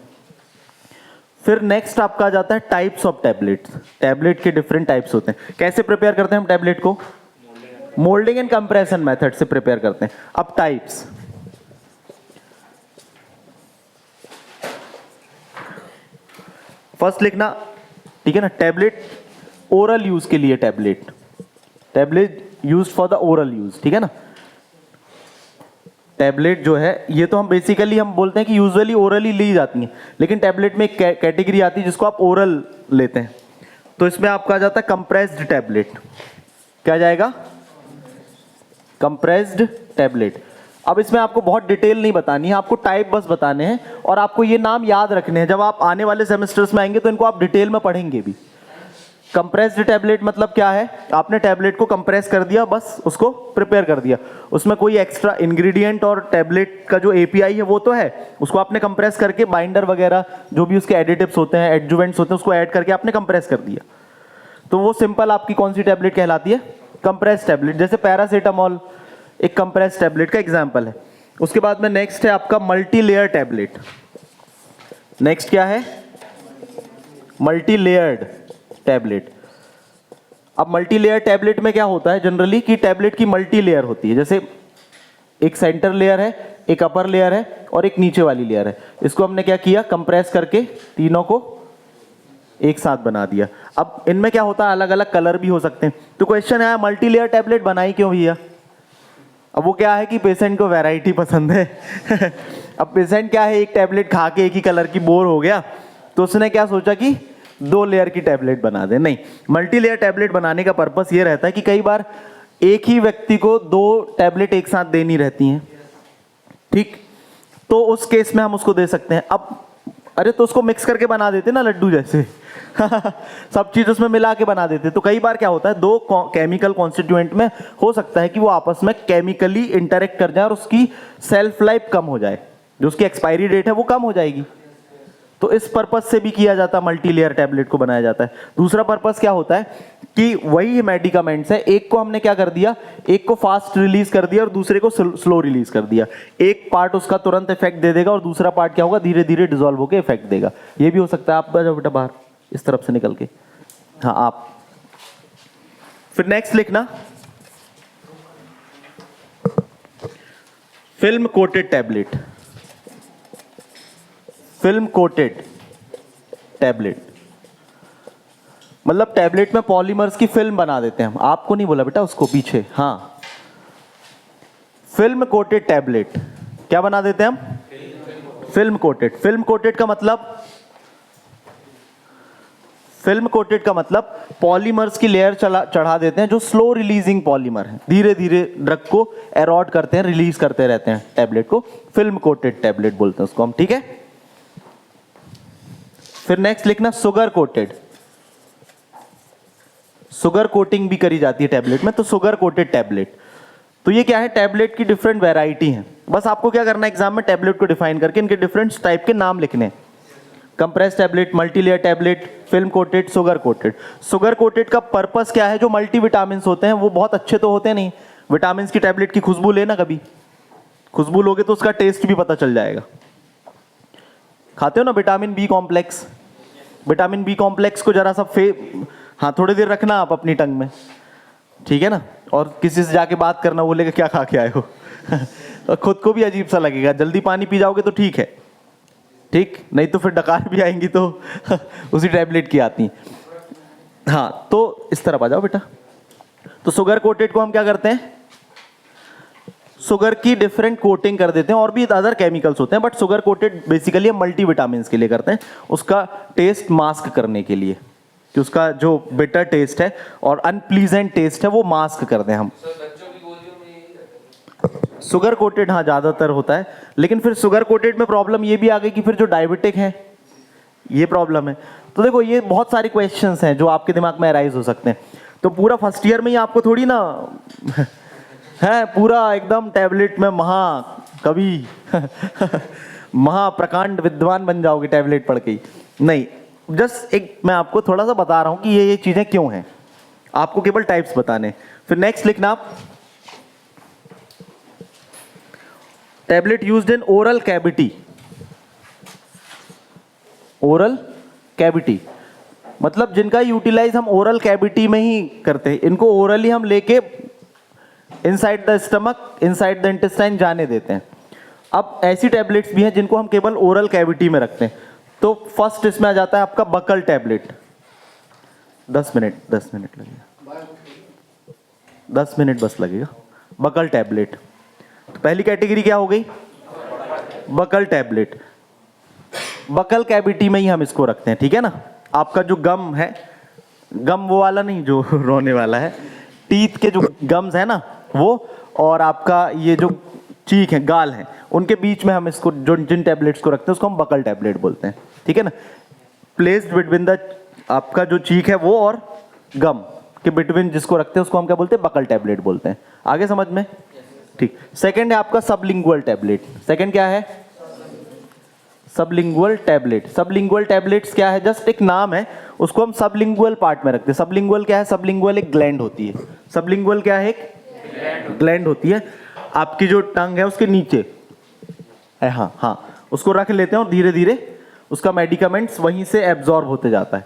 फिर नेक्स्ट आपका आ जाता है टाइप्स ऑफ टैबलेट्स। टैबलेट के डिफरेंट टाइप्स होते हैं। कैसे प्रिपेयर करते हैं हम टैबलेट को, मोल्डिंग एंड कंप्रेशन मेथड से प्रिपेयर करते हैं। अब टाइप्स, फर्स्ट लिखना, ठीक है ना, टैबलेट ओरल यूज के लिए, tablet used for the oral use, ठीक है ना। टैबलेट जो है ये तो हम बेसिकली हम बोलते हैं कि यूजुअली ओरली ली जाती हैं, लेकिन टैबलेट में एक कैटेगरी आती है जिसको आप ओरल लेते हैं। तो इसमें आपका आ जाता है कंप्रेस्ड टैबलेट। क्या आ जाएगा, कंप्रेस्ड टैबलेट। अब इसमें आपको बहुत डिटेल नहीं बतानी है, आपको टाइप बस बताने हैं और आपको ये नाम याद रखने हैं। जब आप आने वाले सेमेस्टर्स में आएंगे तो इनको आप डिटेल में पढ़ेंगे भी। कंप्रेस्ड टैबलेट मतलब क्या है, आपने टैबलेट को कंप्रेस कर दिया, बस उसको प्रिपेयर कर दिया, उसमें कोई एक्स्ट्रा इंग्रेडिएंट और टैबलेट का जो एपीआई है वो तो है, उसको आपने कंप्रेस करके बाइंडर वगैरह जो भी उसके एडिटिव्स होते हैं, एडजुवेंट्स होते हैं, उसको ऐड करके आपने कंप्रेस कर दिया। तो वो सिंपल आपकी कौन सी टैबलेट कहलाती है, कंप्रेस टैबलेट। जैसे पैरासीटामॉल एक कंप्रेस टैबलेट का एग्जाम्पल है। उसके बाद में नेक्स्ट है आपका मल्टी लेयर टैबलेट। नेक्स्ट क्या है, मल्टी लेयर्ड टैबलेट। अब मल्टी लेयर टैबलेट में क्या होता है जनरली कि टैबलेट की मल्टी लेयर होती है। जैसे एक सेंटर लेयर है, एक अपर लेयर है और एक नीचे वाली लेयर है। इसको हमने क्या किया, कंप्रेस करके तीनों को एक साथ बना दिया। अब इनमें क्या होता है, अलग अलग कलर भी हो सकते हैं। तो क्वेश्चन है मल्टी लेयर टैबलेट बनाई क्यों भैया। अब वो क्या है कि पेशेंट को वैरायटी पसंद है अब पेशेंट क्या है, एक टैबलेट खा के एक ही कलर की बोर हो गया, तो उसने क्या सोचा कि 2 लेयर की टैबलेट बना दे। नहीं, मल्टी लेयर टैबलेट बनाने का पर्पस ये रहता है कि कई बार एक ही व्यक्ति को 2 टैबलेट एक साथ देनी रहती हैं, ठीक, तो उस केस में हम उसको दे सकते हैं। अब अरे तो उसको मिक्स करके बना देते ना लड्डू जैसे सब चीज उसमें मिला के बना देते। तो कई बार क्या होता है, 2 केमिकल कॉन्स्टिट्यूएंट में हो सकता है कि वो आपस में केमिकली इंटरेक्ट कर जाए और उसकी सेल्फ लाइफ कम हो जाए, जो उसकी एक्सपायरी डेट है वो कम हो जाएगी। तो इस पर्पस से भी किया जाता है, मल्टी लेयर टैबलेट को बनाया जाता है। दूसरा पर्पस क्या होता है कि वही मेडिकामेंट्स है, एक को हमने क्या कर दिया, एक को फास्ट रिलीज कर दिया और दूसरे को स्लो रिलीज कर दिया। एक पार्ट उसका तुरंत इफेक्ट दे देगा और दूसरा पार्ट क्या होगा, धीरे धीरे डिसॉल्व होकर इफेक्ट देगा। ये भी हो सकता है। आप जाओ बेटा बाहर इस तरफ से निकल के, हाँ आप। फिर नेक्स्ट लिखना, film coated tablet. Film coated tablet मतलब टैबलेट में पॉलीमर्स की फिल्म बना देते हैं हम। आपको नहीं बोला बेटा, उसको पीछे, हाँ। फिल्म कोटेड टैबलेट क्या बना देते हैं हम, फिल्म कोटेड। फिल्म कोटेड का मतलब, फिल्म कोटेड का मतलब पॉलीमर्स की लेयर चढ़ा देते हैं जो स्लो रिलीजिंग पॉलीमर है, धीरे धीरे ड्रग को एरॉड करते हैं, रिलीज करते रहते हैं टैबलेट को। फिल्म कोटेड टैबलेट बोलते हैं उसको हम, ठीक है। फिर नेक्स्ट लिखना शुगर कोटेड। शुगर कोटिंग भी करी जाती है टैबलेट में, तो शुगर कोटेड टैबलेट। तो ये क्या है, टैबलेट की डिफरेंट वैरायटी है। बस आपको क्या करना है, एग्जाम में टैबलेट को डिफाइन करके इनके डिफरेंट टाइप के नाम लिखने। Compress tablet, multilayer tablet, film coated, sugar coated. Sugar coated का पर्पस क्या है, जो मल्टी विटामिन होते हैं वो बहुत अच्छे तो होते नहीं। विटामिन की टैबलेट की खुशबू लेना, कभी खुशबू लोगे तो उसका टेस्ट भी पता चल जाएगा। खाते हो ना vitamin B complex, vitamin B complex को जरा सा हाँ थोड़ी देर रखना आप अपनी टंग में, ठीक है ना, और किसी से जाके बात करना, बोलेगा क्या खा के आए हो और खुद को भी अजीब सा लगेगा। जल्दी पानी पी जाओगे तो ठीक है, ठीक, नहीं तो फिर डकार भी आएंगी तो उसी टैबलेट की आती। हाँ तो इस तरफ आ जाओ बेटा। तो शुगर कोटेड को हम क्या करते हैं, शुगर की डिफरेंट कोटिंग कर देते हैं, और भी अदर केमिकल्स होते हैं, बट शुगर कोटेड बेसिकली हम मल्टी विटामिन के लिए करते हैं, उसका टेस्ट मास्क करने के लिए, कि उसका जो बिटर टेस्ट है और अनप्लीजेंट टेस्ट है वो मास्क कर दें हम। शुगर कोटेड हाँ ज़्यादातर होता है, लेकिन फिर शुगर कोटेड में प्रॉब्लम ये भी आ गई कि फिर जो डायबिटिक है ये प्रॉब्लम है। तो देखो ये बहुत सारे क्वेश्चंस हैं जो आपके दिमाग में अराइज हो सकते हैं। तो पूरा फर्स्ट ईयर में ही आपको थोड़ी ना है पूरा एकदम टैबलेट में महाकवि महाप्रकांड विद्वान बन जाओगे टैबलेट पढ़ के ही, नहीं। जस्ट एक मैं आपको थोड़ा सा बता रहा हूं कि ये चीजें क्यों हैं, आपको केवल टाइप्स बताने। फिर नेक्स्ट लिखना आप, tablet used in oral cavity. Oral cavity मतलब जिनका यूटिलाइज हम ओरल कैविटी में ही करते हैं, इनको ओरली हम लेके inside the stomach inside the intestine जाने देते हैं। अब ऐसी टैबलेट्स भी हैं जिनको हम केवल ओरल कैविटी में रखते हैं। तो फर्स्ट इसमें आ जाता है आपका बकल टैबलेट। 10 मिनट लगेगा, 10 मिनट बस लगेगा। बकल टैबलेट, तो पहली कैटेगरी क्या हो गई, बकल टैबलेट। बकल कैविटी में ही हम इसको रखते हैं, ठीक है ना। आपका जो गम है, गम वो वाला नहीं जो रोने वाला है, टीथ के जो गम्स है ना वो, और आपका ये जो चीक है, गाल है, उनके बीच में हम इसको जो जिन टैबलेट्स को रखते हैं उसको हम बकल टैबलेट बोलते हैं, ठीक है ना। प्लेस्ड बिटवीन द, आपका जो चीक है वो और गम के बिटवीन जिसको रखते हैं उसको हम क्या बोलते हैं, बकल टैबलेट बोलते हैं। आगे समझ में, ठीक। सेकंड है आपका सबलिंगुअल टैबलेट। सेकंड क्या है, सबलिंगुअल टैबलेट। सबलिंगुअल टैबलेट्स क्या है, जस्ट एक नाम है, उसको हम सबलिंगुअल पार्ट में रखते हैं। सबलिंगुअल क्या है, सबलिंगुअल एक ग्लैंड होती है। सबलिंगुअल क्या है, एक ग्लैंड होती है आपकी जो टंग है उसके नीचे, हाँ, उसको रख लेते हैं और धीरे धीरे उसका मेडिकामेंट्स वहीं से एब्जॉर्ब होते जाता है।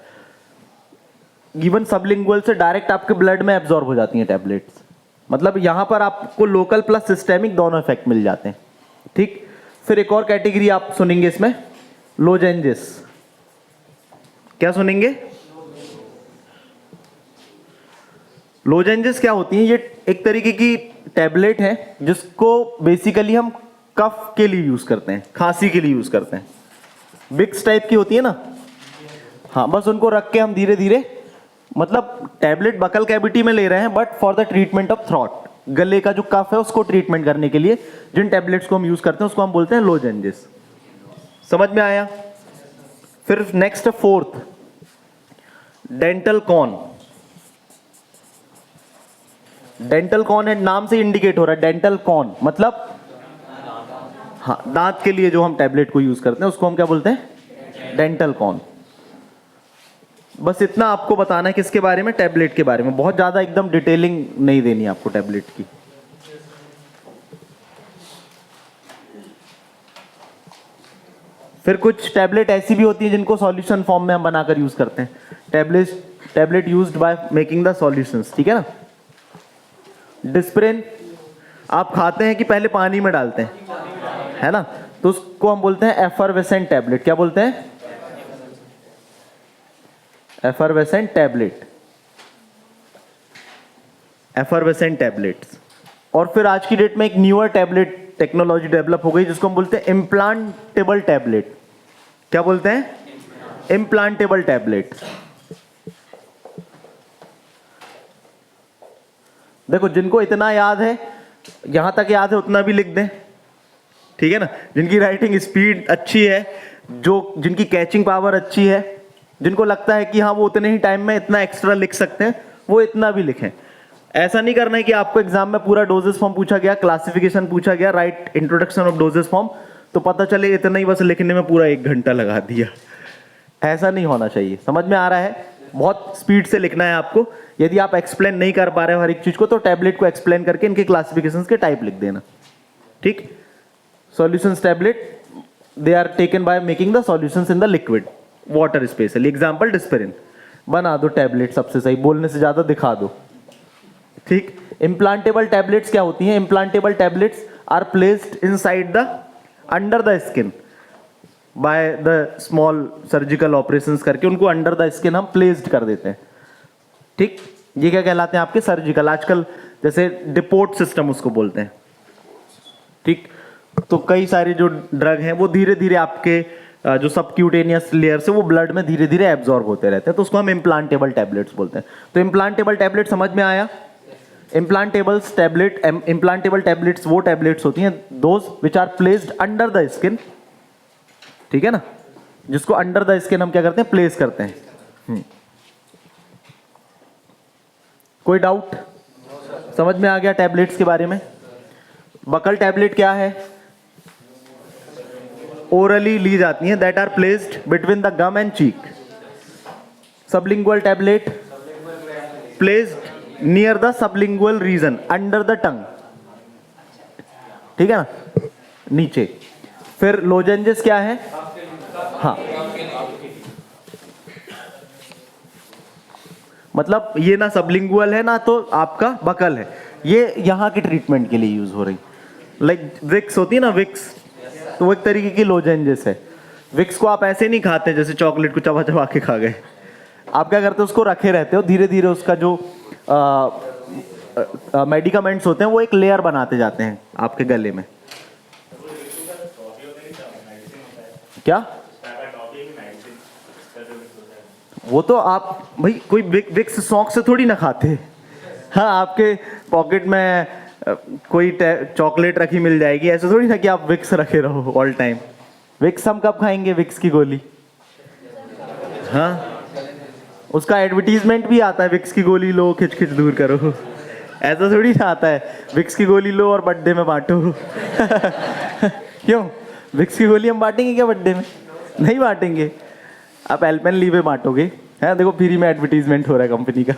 इवन सबलिंगुअल से डायरेक्ट आपके ब्लड में एब्जॉर्ब हो जाती हैं टैबलेट्स, मतलब यहां पर आपको लोकल प्लस सिस्टेमिक दोनों इफेक्ट मिल जाते हैं, ठीक। फिर एक और कैटेगरी आप सुनेंगे इसमें, लोजेंजेस। क्या सुनेंगे, लोजेंजेस क्या होती हैं, ये एक तरीके की टैबलेट है जिसको बेसिकली हम कफ के लिए यूज करते हैं, खांसी के लिए यूज करते हैं। विक्स टाइप की होती है ना, हाँ, बस उनको रख के हम धीरे धीरे, मतलब टैबलेट बकल कैविटी में ले रहे हैं but for the treatment of throat, गले का जो कफ है उसको ट्रीटमेंट करने के लिए जिन टैबलेट्स को हम यूज करते हैं उसको हम बोलते हैं लोजेंजेस। समझ में आया। फिर next fourth, dental cone. Dental cone है, नाम से इंडिकेट हो रहा है, डेंटल कॉन मतलब हाँ, दांत के लिए जो हम टैबलेट को यूज करते हैं उसको हम क्या बोलते हैं, डेंटल कॉन। बस इतना आपको बताना है किसके बारे में, टैबलेट के बारे में। बहुत ज्यादा एकदम डिटेलिंग नहीं देनी आपको टैबलेट की। फिर कुछ टैबलेट ऐसी भी होती है जिनको सॉल्यूशन फॉर्म में हम बनाकर यूज करते हैं। Tablet used by making the solutions, ठीक है ना। डिस्प्रिन आप खाते हैं कि पहले पानी में डालते हैं, है ना, तो उसको हम बोलते हैं एफरवेसेंट टैबलेट। क्या बोलते हैं, एफरवेसेंट टैबलेट, एफरवेसेंट टैबलेट्स। और फिर आज की डेट में एक न्यूअर टैबलेट टेक्नोलॉजी डेवलप हो गई जिसको हम बोलते हैं इम्प्लांटेबल टैबलेट। क्या बोलते हैं, इम्प्लांटेबल टैबलेट। देखो जिनको इतना याद है, यहां तक याद है उतना भी लिख दें, ठीक है ना। जिनकी राइटिंग स्पीड अच्छी है, जो जिनकी कैचिंग पावर अच्छी है, जिनको लगता है कि हाँ वो उतने ही टाइम में इतना एक्स्ट्रा लिख सकते हैं, वो इतना भी लिखें। ऐसा नहीं करना है कि आपको एग्जाम में पूरा डोजेस फॉर्म पूछा गया, क्लासिफिकेशन पूछा गया, right introduction of dosage form, तो पता चले इतना ही बस लिखने में पूरा 1 घंटा लगा दिया। ऐसा नहीं होना चाहिए। समझ में आ रहा है, बहुत स्पीड से लिखना है आपको। यदि आप एक्सप्लेन नहीं कर पा रहे हो हर एक चीज को, तो टैबलेट को एक्सप्लेन करके इनके क्लासिफिकेशंस के टाइप लिख देना, ठीक। Solutions tablet, they are taken by making the solutions in the liquid water specially. Example Disprin. बना दो टैबलेट, सबसे सही, बोलने से ज्यादा दिखा दो, ठीक। इम्प्लांटेबल टैबलेट्स क्या होती हैं, implantable tablets are placed inside the under the skin by the small surgical operations करके उनको अंडर द स्किन हम प्लेस्ड कर देते हैं, ठीक। ये क्या कहलाते हैं आपके, सर्जिकल। आजकल जैसे डिपोर्ट सिस्टम उसको बोलते हैं, ठीक। तो कई सारे जो ड्रग हैं वो धीरे धीरे आपके जो सबक्यूटेनियस लेयर से वो ब्लड में धीरे धीरे एब्जॉर्ब होते रहते हैं, तो उसको हम इम्प्लांटेबल टैबलेट्स बोलते हैं। तो इम्प्लांटेबल टैबलेट समझ में आया? इम्प्लांटेबल टैबलेट्स वो टैबलेट्स होती हैं those which are placed under the skin, ठीक है ना, जिसको अंडर द स्किन हम क्या करते हैं, प्लेस करते हैं। कोई डाउट? समझ में आ गया टैबलेट्स के बारे में? बकल टैबलेट क्या है? ओरली ली जाती हैं, that are placed between the gum and cheek. Sublingual tablet placed near the sublingual region under the tongue, ठीक है ना, नीचे। फिर लोजेंजेस क्या है? हाँ, मतलब ये ना सबलिंगुअल है ना तो आपका बकल है, ये यहाँ के ट्रीटमेंट के लिए यूज हो रही। लाइक विक्स होती है ना, विक्स, तो वो एक तरीके की लोजेंजेस है। विक्स को आप ऐसे नहीं खाते जैसे चॉकलेट को चबा चबा के खा गए, आप क्या करते हो, उसको रखे रहते हो, धीरे धीरे उसका जो मेडिकामेंट्स होते हैं वो एक लेयर बनाते जाते हैं आपके गले में। क्या? वो तो आप भाई कोई विक्स शौक से थोड़ी ना खाते। हाँ, आपके पॉकेट में कोई चॉकलेट रखी मिल जाएगी, ऐसे थोड़ी ना कि आप विक्स रखे रहो ऑल टाइम। विक्स हम कब खाएंगे? विक्स की गोली, हाँ, उसका एडवर्टीजमेंट भी आता है, विक्स की गोली लो खिच खिच दूर करो, ऐसा थोड़ी ना आता है विक्स की गोली लो और बर्थडे में बांटो। क्यों? विक्स की गोली हम बांटेंगे क्या बर्थडे में? नहीं बांटेंगे, आप एल्पेनलीबे बांटोगे, है, देखो फ्री में एडवर्टीजमेंट हो रहा है कंपनी का।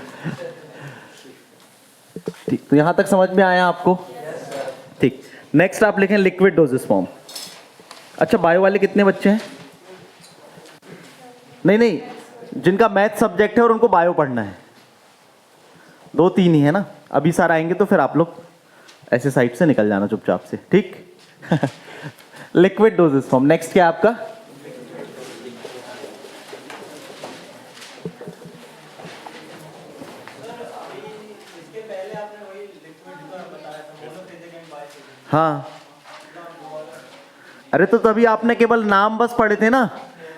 ठीक, तो यहां तक समझ में आया आपको? ठीक, नेक्स्ट आप लिखें लिक्विड डोजेस फॉर्म। अच्छा, बायो वाले कितने बच्चे हैं? नहीं, जिनका मैथ सब्जेक्ट है और उनको बायो पढ़ना है, 2-3 ही है ना। अभी सर आएंगे तो फिर आप लोग ऐसे साइड से निकल जाना चुपचाप से, ठीक। लिक्विड डोजेस फॉर्म, नेक्स्ट क्या है आपका? हाँ, अरे तो तभी आपने केवल नाम बस पढ़े थे ना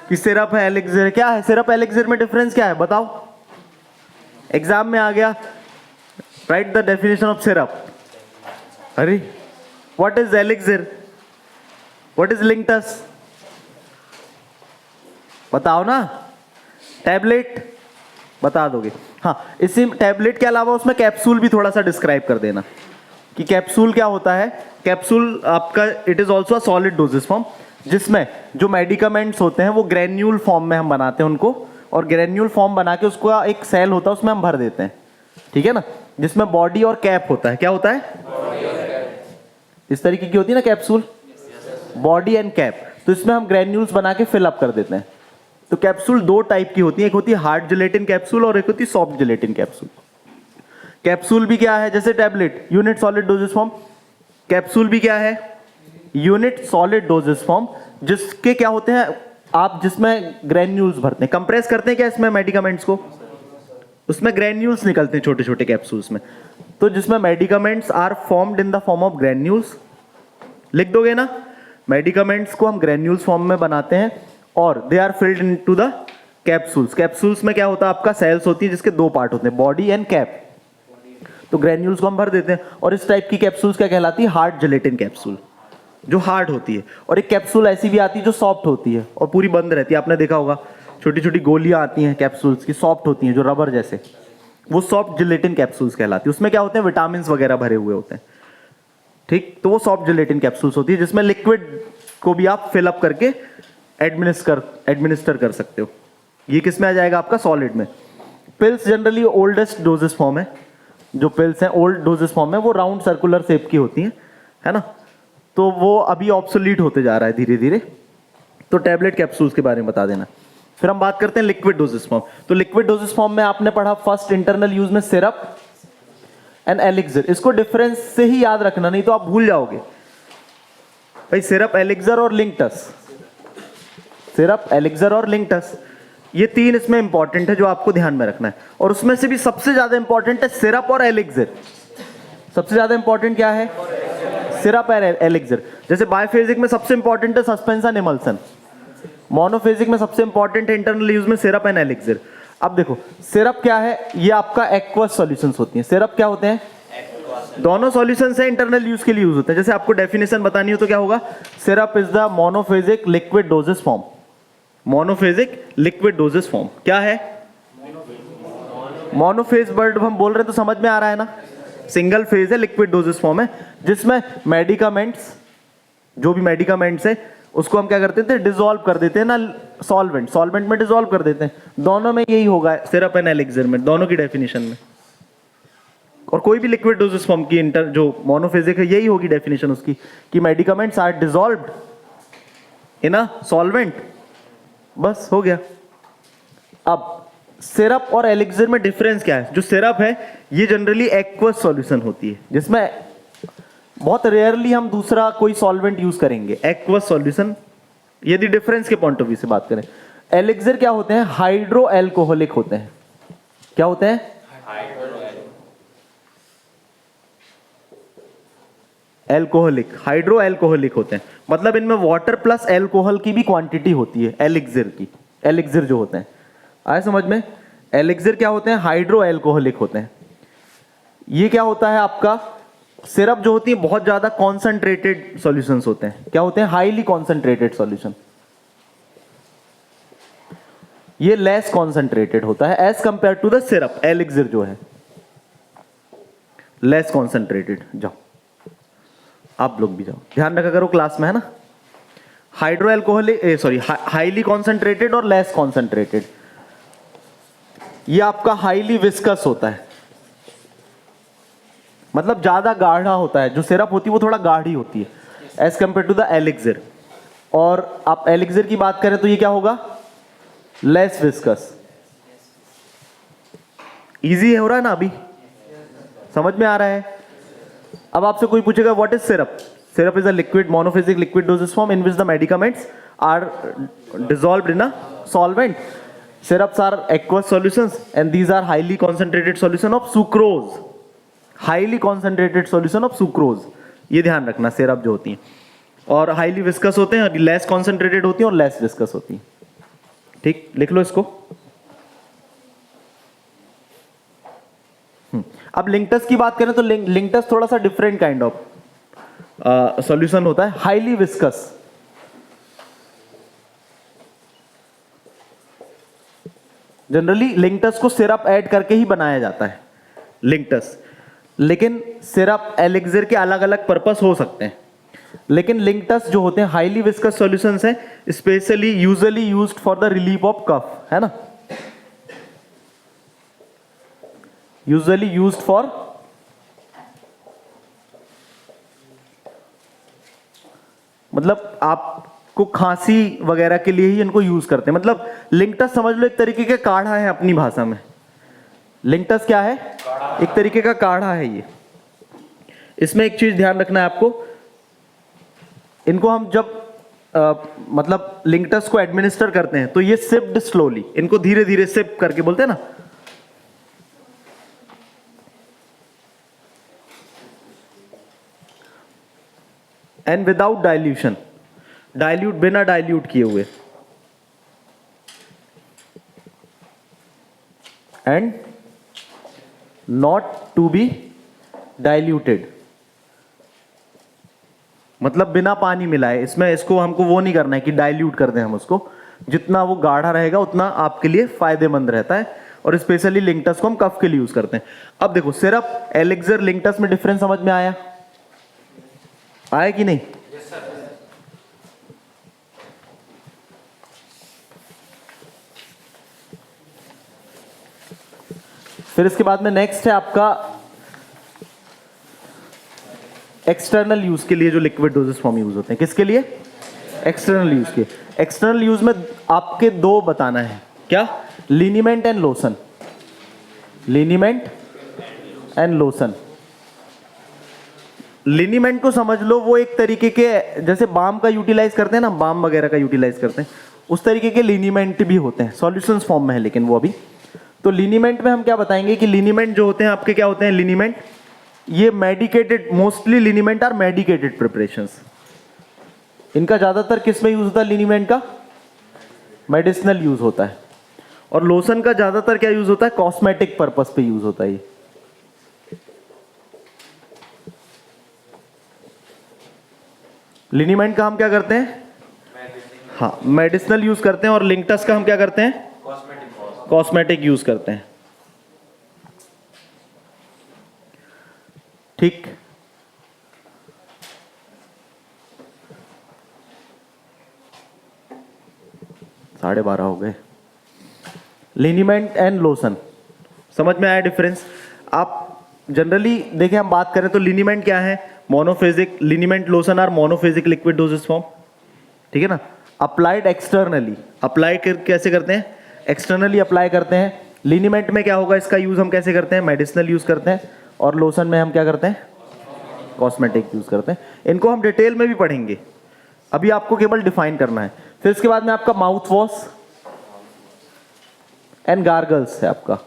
कि सिरप है, एलिक्सिर। क्या है सिरप एलिक्सिर में डिफरेंस क्या है बताओ? एग्जाम में आ गया, write the definition of syrup. अरे what is elixir, what is linctus, बताओ ना। टैबलेट बता दोगे? हाँ, इसी टैबलेट के अलावा उसमें कैप्सूल भी थोड़ा सा डिस्क्राइब कर देना कि कैप्सूल क्या होता है। कैप्सूल आपका it is also a solid doses form, जिसमें जो मेडिकामेंट्स होते हैं वो ग्रेन्यूल फॉर्म में हम बनाते हैं उनको, और ग्रेन्यूल फॉर्म बना के उसको एक सेल होता है उसमें हम भर देते हैं, ठीक है ना, जिसमें बॉडी और कैप होता है। क्या होता है? इस तरीके की होती है ना कैप्सूल, बॉडी एंड कैप, तो इसमें हम ग्रेन्यूल्स बना के फिल अप कर देते हैं। तो कैप्सूल 2 टाइप की होती है, एक होती है हार्ड जिलेटिन कैप्सूल और एक होती है सॉफ्ट जिलेटिन कैप्सूल। कैप्सूल भी क्या है? जैसे tablet unit solid doses form, capsule भी क्या है? यूनिट सॉलिड डोजेस फॉर्म, जिसके क्या होते हैं आप, जिसमें ग्रेन्यूल्स भरते हैं, कंप्रेस करते हैं क्या इसमें मेडिकामेंट्स को, उसमें ग्रेन्यूल्स निकलते हैं छोटे छोटे कैप्सूल्स में, तो जिसमें medicaments are formed in the form of granules. लिख दोगे ना, मेडिकामेंट्स को हम ग्रेन्यूल्स फॉर्म में बनाते हैं और they are filled into the capsules. Capsules में क्या होता है आपका, सेल्स होती है जिसके 2 पार्ट होते हैं, बॉडी एंड कैप, तो ग्रेन्यूल्स को हम भर देते हैं। और इस टाइप की कैप्सूल्स क्या कहलाती है? हार्ड जिलेटिन कैप्सूल, जो हार्ड होती है। और एक कैप्सूल ऐसी भी आती है जो सॉफ्ट होती है और पूरी बंद रहती है, आपने देखा होगा छोटी छोटी गोलियां आती हैं कैप्सूल्स की, सॉफ्ट होती हैं जो रबर जैसे, वो सॉफ्ट जिलेटिन कैप्सूल्स कहलाती है। उसमें क्या होते हैं? विटामिन वगैरह भरे हुए होते हैं, ठीक, तो वो सॉफ्ट जिलेटिन कैप्सूल्स होती है जिसमें लिक्विड को भी आप फिलअप करके एडमिनिस्टर कर सकते हो। ये किस में आ जाएगा आपका? सॉलिड में। Pills generally oldest doses form है, जो पिल्स हैं ओल्ड डोजेस फॉर्म में, वो राउंड सर्कुलर शेप की होती हैं, है ना, तो वो अभी ऑब्सोलीट होते जा रहा है धीरे धीरे। तो टैबलेट कैप्सूल्स के बारे में बता देना। फिर हम बात करते हैं लिक्विड डोजेस फॉर्म। तो लिक्विड डोजेस फॉर्म में आपने पढ़ा फर्स्ट इंटरनल यूज में सिरप एंड एलिक्सिर। इसको डिफरेंस से ही याद रखना, नहीं तो आप भूल जाओगे भाई। सिरप, एलिक्सिर और लिंक्टस, सिरप, एलिक्सिर और लिंक्टस, ये 3 इसमें इंपॉर्टेंट है जो आपको ध्यान में रखना है। और उसमें से भी सबसे ज्यादा इंपॉर्टेंट है सिरप और एलिक्सिर। सबसे ज्यादा इंपॉर्टेंट क्या है? सिरप और एलिक्सिर। जैसे बायोफिजिक्स में सबसे इंपॉर्टेंट है सस्पेंशन इमल्सन, मोनोफेजिक में सबसे इंपॉर्टेंट है इंटरनल यूज में सिरप एंड एलिक्सिर। अब देखो सिरप क्या है, ये आपका एक्वस सॉल्यूशंस होती हैं। सिरप क्या होते हैं, दोनों सॉल्यूशंस है इंटरनल यूज के लिए यूज होते हैं। जैसे आपको डेफिनेशन बतानी हो तो क्या होगा, syrup is the monophasic liquid doses form. Monophasic liquid doses form क्या है, मोनोफेज वर्ड हम बोल रहे हैं तो समझ में आ रहा है ना, सिंगल फेज है, लिक्विड डोजेस फॉर्म है, जिसमें मेडिकामेंट्स, जो भी मेडिकामेंट्स है उसको हम क्या करते थे, डिसॉल्व कर देते हैं ना, सॉल्वेंट में डिसॉल्व कर देते हैं। दोनों में यही होगा, सिरप एंड एलिक्सिर में, दोनों की डेफिनेशन में। और कोई भी लिक्विड डोजेस फॉर्म की इंटर जो मोनोफेजिक है यही होगी डेफिनेशन उसकी, कि medicaments are dissolved in a solvent. बस हो गया। अब सिरप और एलिक्सिर में डिफरेंस क्या है, जो सिरप है ये जनरली एक्वस सॉल्यूशन होती है, जिसमें बहुत रेयरली हम दूसरा कोई सॉल्वेंट यूज करेंगे, एक्वस सॉल्यूशन। यदि डिफरेंस के पॉइंट ऑफ व्यू से बात करें, एलिक्सिर क्या होते हैं, हाइड्रो एल्कोहलिक होते हैं। क्या होते हैं, एल्कोहलिक, हाइड्रो एल्कोहलिक होते हैं। मतलब इनमें वाटर प्लस एल्कोहल की भी क्वांटिटी होती है एलिक्सिर की। एलिक्सिर जो होते हैं, आए समझ में, एलिक्सिर क्या होते हैं, हाइड्रो एल्कोहलिक होते हैं। ये क्या होता है आपका, सिरप जो होती है बहुत ज्यादा कॉन्सेंट्रेटेड सॉल्यूशंस होते हैं। क्या होते हैं, हाईली कॉन्सेंट्रेटेड सॉल्यूशन। ये लेस कॉन्सेंट्रेटेड होता है as compare to the syrup. Elixir जो है लेस कॉन्सेंट्रेटेड। जाओ आप लोग भी जाओ, ध्यान रखा करो क्लास में, है ना। Hydro alcoholic, sorry, highly concentrated और लेस कॉन्सेंट्रेटेड। ये आपका हाईली विस्कस होता है, मतलब ज्यादा गाढ़ा होता है। जो सिरप होती है वो थोड़ा गाढ़ी होती है as compare to the elixir. और आप एलिक्सिर की बात करें तो ये क्या होगा, लेस विस्कस। इजी हो रहा है ना, अभी समझ में आ रहा है। अब आपसे कोई पूछेगा what is syrup, syrup is a liquid monophasic liquid doses form in which the medicaments are dissolved in a solvent. Syrups are aqueous solutions and these are highly concentrated solution of sucrose, highly concentrated solution of sucrose। ये ध्यान रखना, syrup जो होती हैं और highly viscous होते हैं, less concentrated होती हैं और लेस विस्कस होती हैं। ठीक, लिख लो इसको। अब लिंक्टस की बात करें तो लिंक्टस थोड़ा सा डिफरेंट काइंड ऑफ सॉल्यूशन होता है, हाईली विस्कस। जनरली लिंक्टस को सिरप ऐड करके ही बनाया जाता है, लिंक्टस। लेकिन सिरप एलिक्सिर के अलग अलग पर्पस हो सकते हैं, लेकिन लिंक्टस जो होते हैं हाईली विस्कस सॉल्यूशंस हैं, specially usually used for the relief of cough, है ना, यूजुअली यूज्ड फॉर, मतलब आपको खांसी वगैरह के लिए ही इनको यूज करते हैं। मतलब लिंक्टस समझ लो एक तरीके का काढ़ा है अपनी भाषा में। लिंक्टस क्या है, एक तरीके का काढ़ा है ये। इसमें एक चीज ध्यान रखना है आपको, इनको हम जब मतलब लिंक्टस को एडमिनिस्टर करते हैं तो ये सिप्ड स्लोली, इनको धीरे धीरे सिप करके बोलते हैं ना। एंड विदाउट डाइल्यूशन, डाइल्यूट, बिना डाइल्यूट किए हुए, and not to be diluted, मतलब बिना पानी मिलाए। इसमें इसको हमको वो नहीं करना है कि डाइल्यूट कर दें हम उसको, जितना वो गाढ़ा रहेगा उतना आपके लिए फायदेमंद रहता है। और स्पेशली लिंक्टस को हम कफ के लिए यूज करते हैं। अब देखो सिरप, एलिक्सिर, लिंक्टस में डिफरेंस समझ में आया, आया कि नहीं? फिर इसके बाद में नेक्स्ट है आपका एक्सटर्नल यूज के लिए जो लिक्विड डोजेस फॉर्म यूज होते हैं। किसके लिए? एक्सटर्नल यूज के। एक्सटर्नल यूज में आपके दो बताना है, क्या? Liniment and lotion. Liniment and lotion. Liniment को समझ लो, वो एक तरीके के जैसे बाम का यूटिलाइज करते हैं ना, बाम वगैरह का यूटिलाइज करते हैं, उस तरीके के लिनीमेंट भी होते हैं, सॉल्यूशंस फॉर्म में है लेकिन वो अभी। तो लिनीमेंट में हम क्या बताएंगे कि लिनीमेंट जो होते हैं आपके क्या होते हैं, लिनीमेंट ये medicated, mostly liniment are medicated preparations. इनका ज्यादातर किस में यूज होता है लिनीमेंट का? मेडिसिनल यूज होता है। और लोशन का ज्यादातर क्या यूज होता है, कॉस्मेटिक पर्पस पे यूज होता है ये। लिनीमेंट का हम क्या करते हैं, हाँ मेडिसिनल यूज करते हैं, और लिंकटस का हम क्या करते हैं, कॉस्मेटिक यूज करते हैं। ठीक, 12:30 हो गए। लिनीमेंट एंड लोशन, समझ में आया डिफरेंस। आप जनरली देखें, हम बात करें तो लिनीमेंट क्या है, monophasic, liniment lotion are monophasic liquid doses form, ठीक है ना। अप्लाइड एक्सटर्नली, अप्लाई कैसे करते हैं, एक्सटर्नली अप्लाई करते हैं। लिनीमेंट में क्या होगा, इसका यूज हम कैसे करते हैं, मेडिसिनल यूज करते हैं, और लोशन में हम क्या करते हैं, कॉस्मेटिक यूज करते हैं। इनको हम डिटेल में भी पढ़ेंगे, अभी आपको केवल डिफाइन करना है। फिर इसके बाद में आपका माउथ वॉश एंड गार्गल्स है आपका।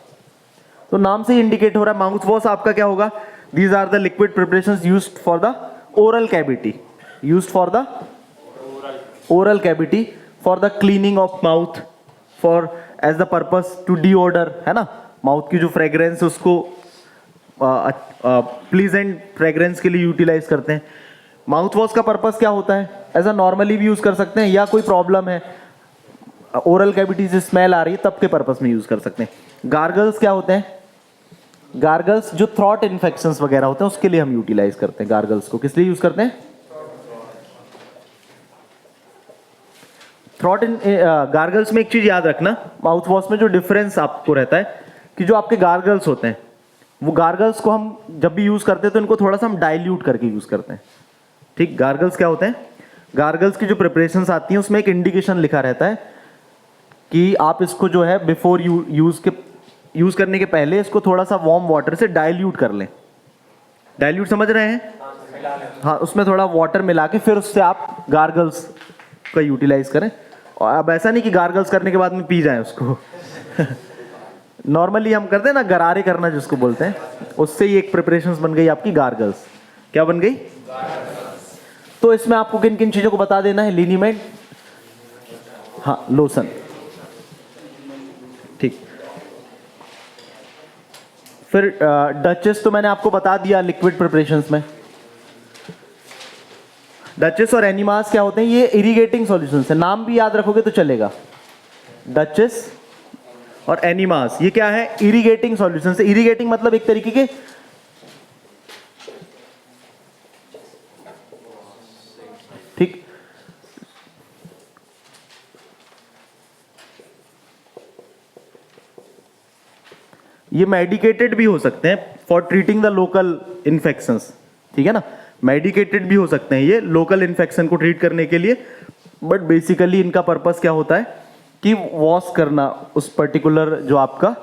तो नाम से ही इंडिकेट हो रहा है, माउथ वॉश आपका क्या होगा, these are the liquid preparations used for the oral cavity, used for the oral cavity, for the cleaning of mouth, for as the purpose to deodour, है ना, माउथ की जो फ्रेग्रेंस उसको प्लीजेंट फ्रेग्रेंस के लिए यूटिलाइज करते हैं। Mouth wash का पर्पस क्या होता है, एज अ नॉर्मली भी यूज कर सकते हैं, या कोई प्रॉब्लम है, ओरल कैविटी से स्मेल आ रही है, तब के पर्पस में यूज कर सकते हैं। गार्गल्स क्या होते हैं, गार्गल्स जो थ्रॉट इन्फेक्शंस वगैरह होते हैं उसके लिए हम यूटिलाइज करते हैं। गार्गल्स को किस लिए यूज करते हैं, थ्रॉट इन गार्गल्स में एक चीज याद रखना, माउथ वॉश में जो डिफरेंस आपको रहता है कि जो आपके गार्गल्स होते हैं, वो गार्गल्स को हम जब भी यूज करते हैं तो इनको थोड़ा सा हम डाइल्यूट करके यूज करते हैं। ठीक, गार्गल्स क्या होते हैं, गार्गल्स की जो प्रिपरेशंस आती हैं उसमें एक इंडिकेशन लिखा रहता है कि आप इसको जो है बिफोर यूज करने के पहले इसको थोड़ा सा वार्म वाटर से डाइल्यूट कर लें। डाइल्यूट समझ रहे हैं, हाँ, उसमें थोड़ा वाटर मिला के फिर उससे आप गार्गल्स का यूटिलाइज करें। और अब ऐसा नहीं कि गार्गल्स करने के बाद में पी जाएं उसको नॉर्मली हम करते हैं ना, गरारे करना जिसको बोलते हैं, उससे ही एक प्रिपरेशंस बन गई आपकी गार्गल्स। क्या बन गई, तो इसमें आपको किन किन चीजों को बता देना है, लिनीमेंट, हाँ लोशन, ठीक। फिर डचेस तो मैंने आपको बता दिया लिक्विड प्रिपरेशंस में। डचेस और एनिमास क्या होते हैं, ये इरिगेटिंग सॉल्यूशंस है, नाम भी याद रखोगे तो चलेगा। डचेस और एनिमास ये क्या है, इरिगेटिंग सॉल्यूशंस है। इरिगेटिंग मतलब एक तरीके के ठीक, ये मेडिकेटेड भी हो सकते हैं for treating the local infections, ठीक है ना, मेडिकेटेड भी हो सकते हैं ये लोकल इन्फेक्शन को ट्रीट करने के लिए। बट बेसिकली इनका पर्पस क्या होता है कि वॉश करना उस पर्टिकुलर जो आपका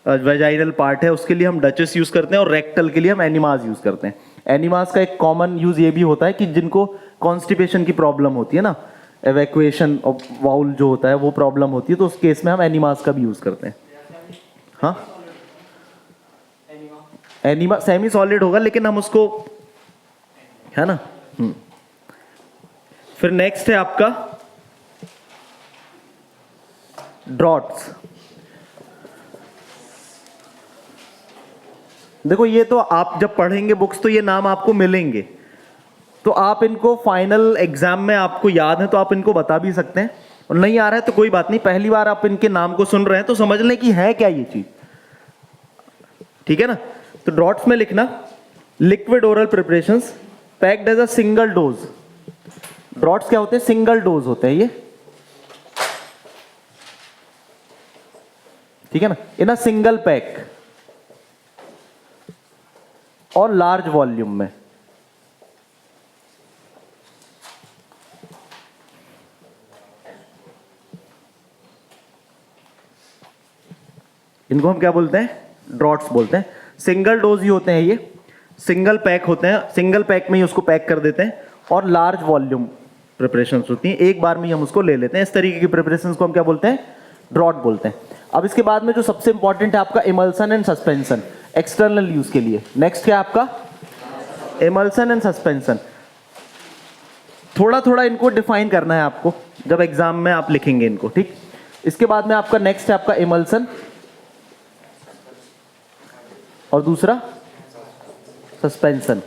वेजाइनल पार्ट है, उसके लिए हम डचेस यूज करते हैं, और रेक्टल के लिए हम एनिमास यूज करते हैं। एनिमास का एक कॉमन यूज ये भी होता है कि जिनको कॉन्स्टिपेशन की प्रॉब्लम होती है ना, एवैक्यूएशन ऑफ बाउल जो होता है वो प्रॉब्लम होती है, तो उस केस में हम एनिमास का भी यूज करते हैं। हाँ, एनिमा सेमी सॉलिड होगा लेकिन हम उसको, है ना। फिर नेक्स्ट है आपका ड्रॉट्स। देखो ये तो आप जब पढ़ेंगे बुक्स तो ये नाम आपको मिलेंगे, तो आप इनको फाइनल एग्जाम में आपको याद है तो आप इनको बता भी सकते हैं, और नहीं आ रहा है तो कोई बात नहीं, पहली बार आप इनके नाम को सुन रहे हैं तो समझ लें कि है क्या ये चीज, ठीक है ना। तो ड्रॉट्स में लिखना, liquid oral preparations packed as a single dose. Draughts क्या होते हैं, सिंगल डोज होते हैं ये, ठीक है ना, इन अ सिंगल पैक और लार्ज वॉल्यूम में। इनको हम क्या बोलते हैं, ड्रॉट्स बोलते हैं। सिंगल डोज ही होते हैं ये, सिंगल पैक होते हैं, सिंगल पैक में ही उसको पैक कर देते हैं, और लार्ज वॉल्यूम प्रिपरेशंस होती हैं, एक बार में ही हम उसको ले लेते हैं। इस तरीके की प्रिपरेशंस को हम क्या बोलते हैं, ड्रॉट बोलते हैं। अब इसके बाद में जो सबसे इंपॉर्टेंट है आपका emulsion and suspension, external use के लिए। नेक्स्ट क्या है आपका, इमल्सन एंड सस्पेंशन। थोड़ा थोड़ा इनको डिफाइन करना है आपको जब एग्जाम में आप लिखेंगे इनको, ठीक। इसके बाद में आपका नेक्स्ट है आपका इमल्सन और दूसरा सस्पेंशन।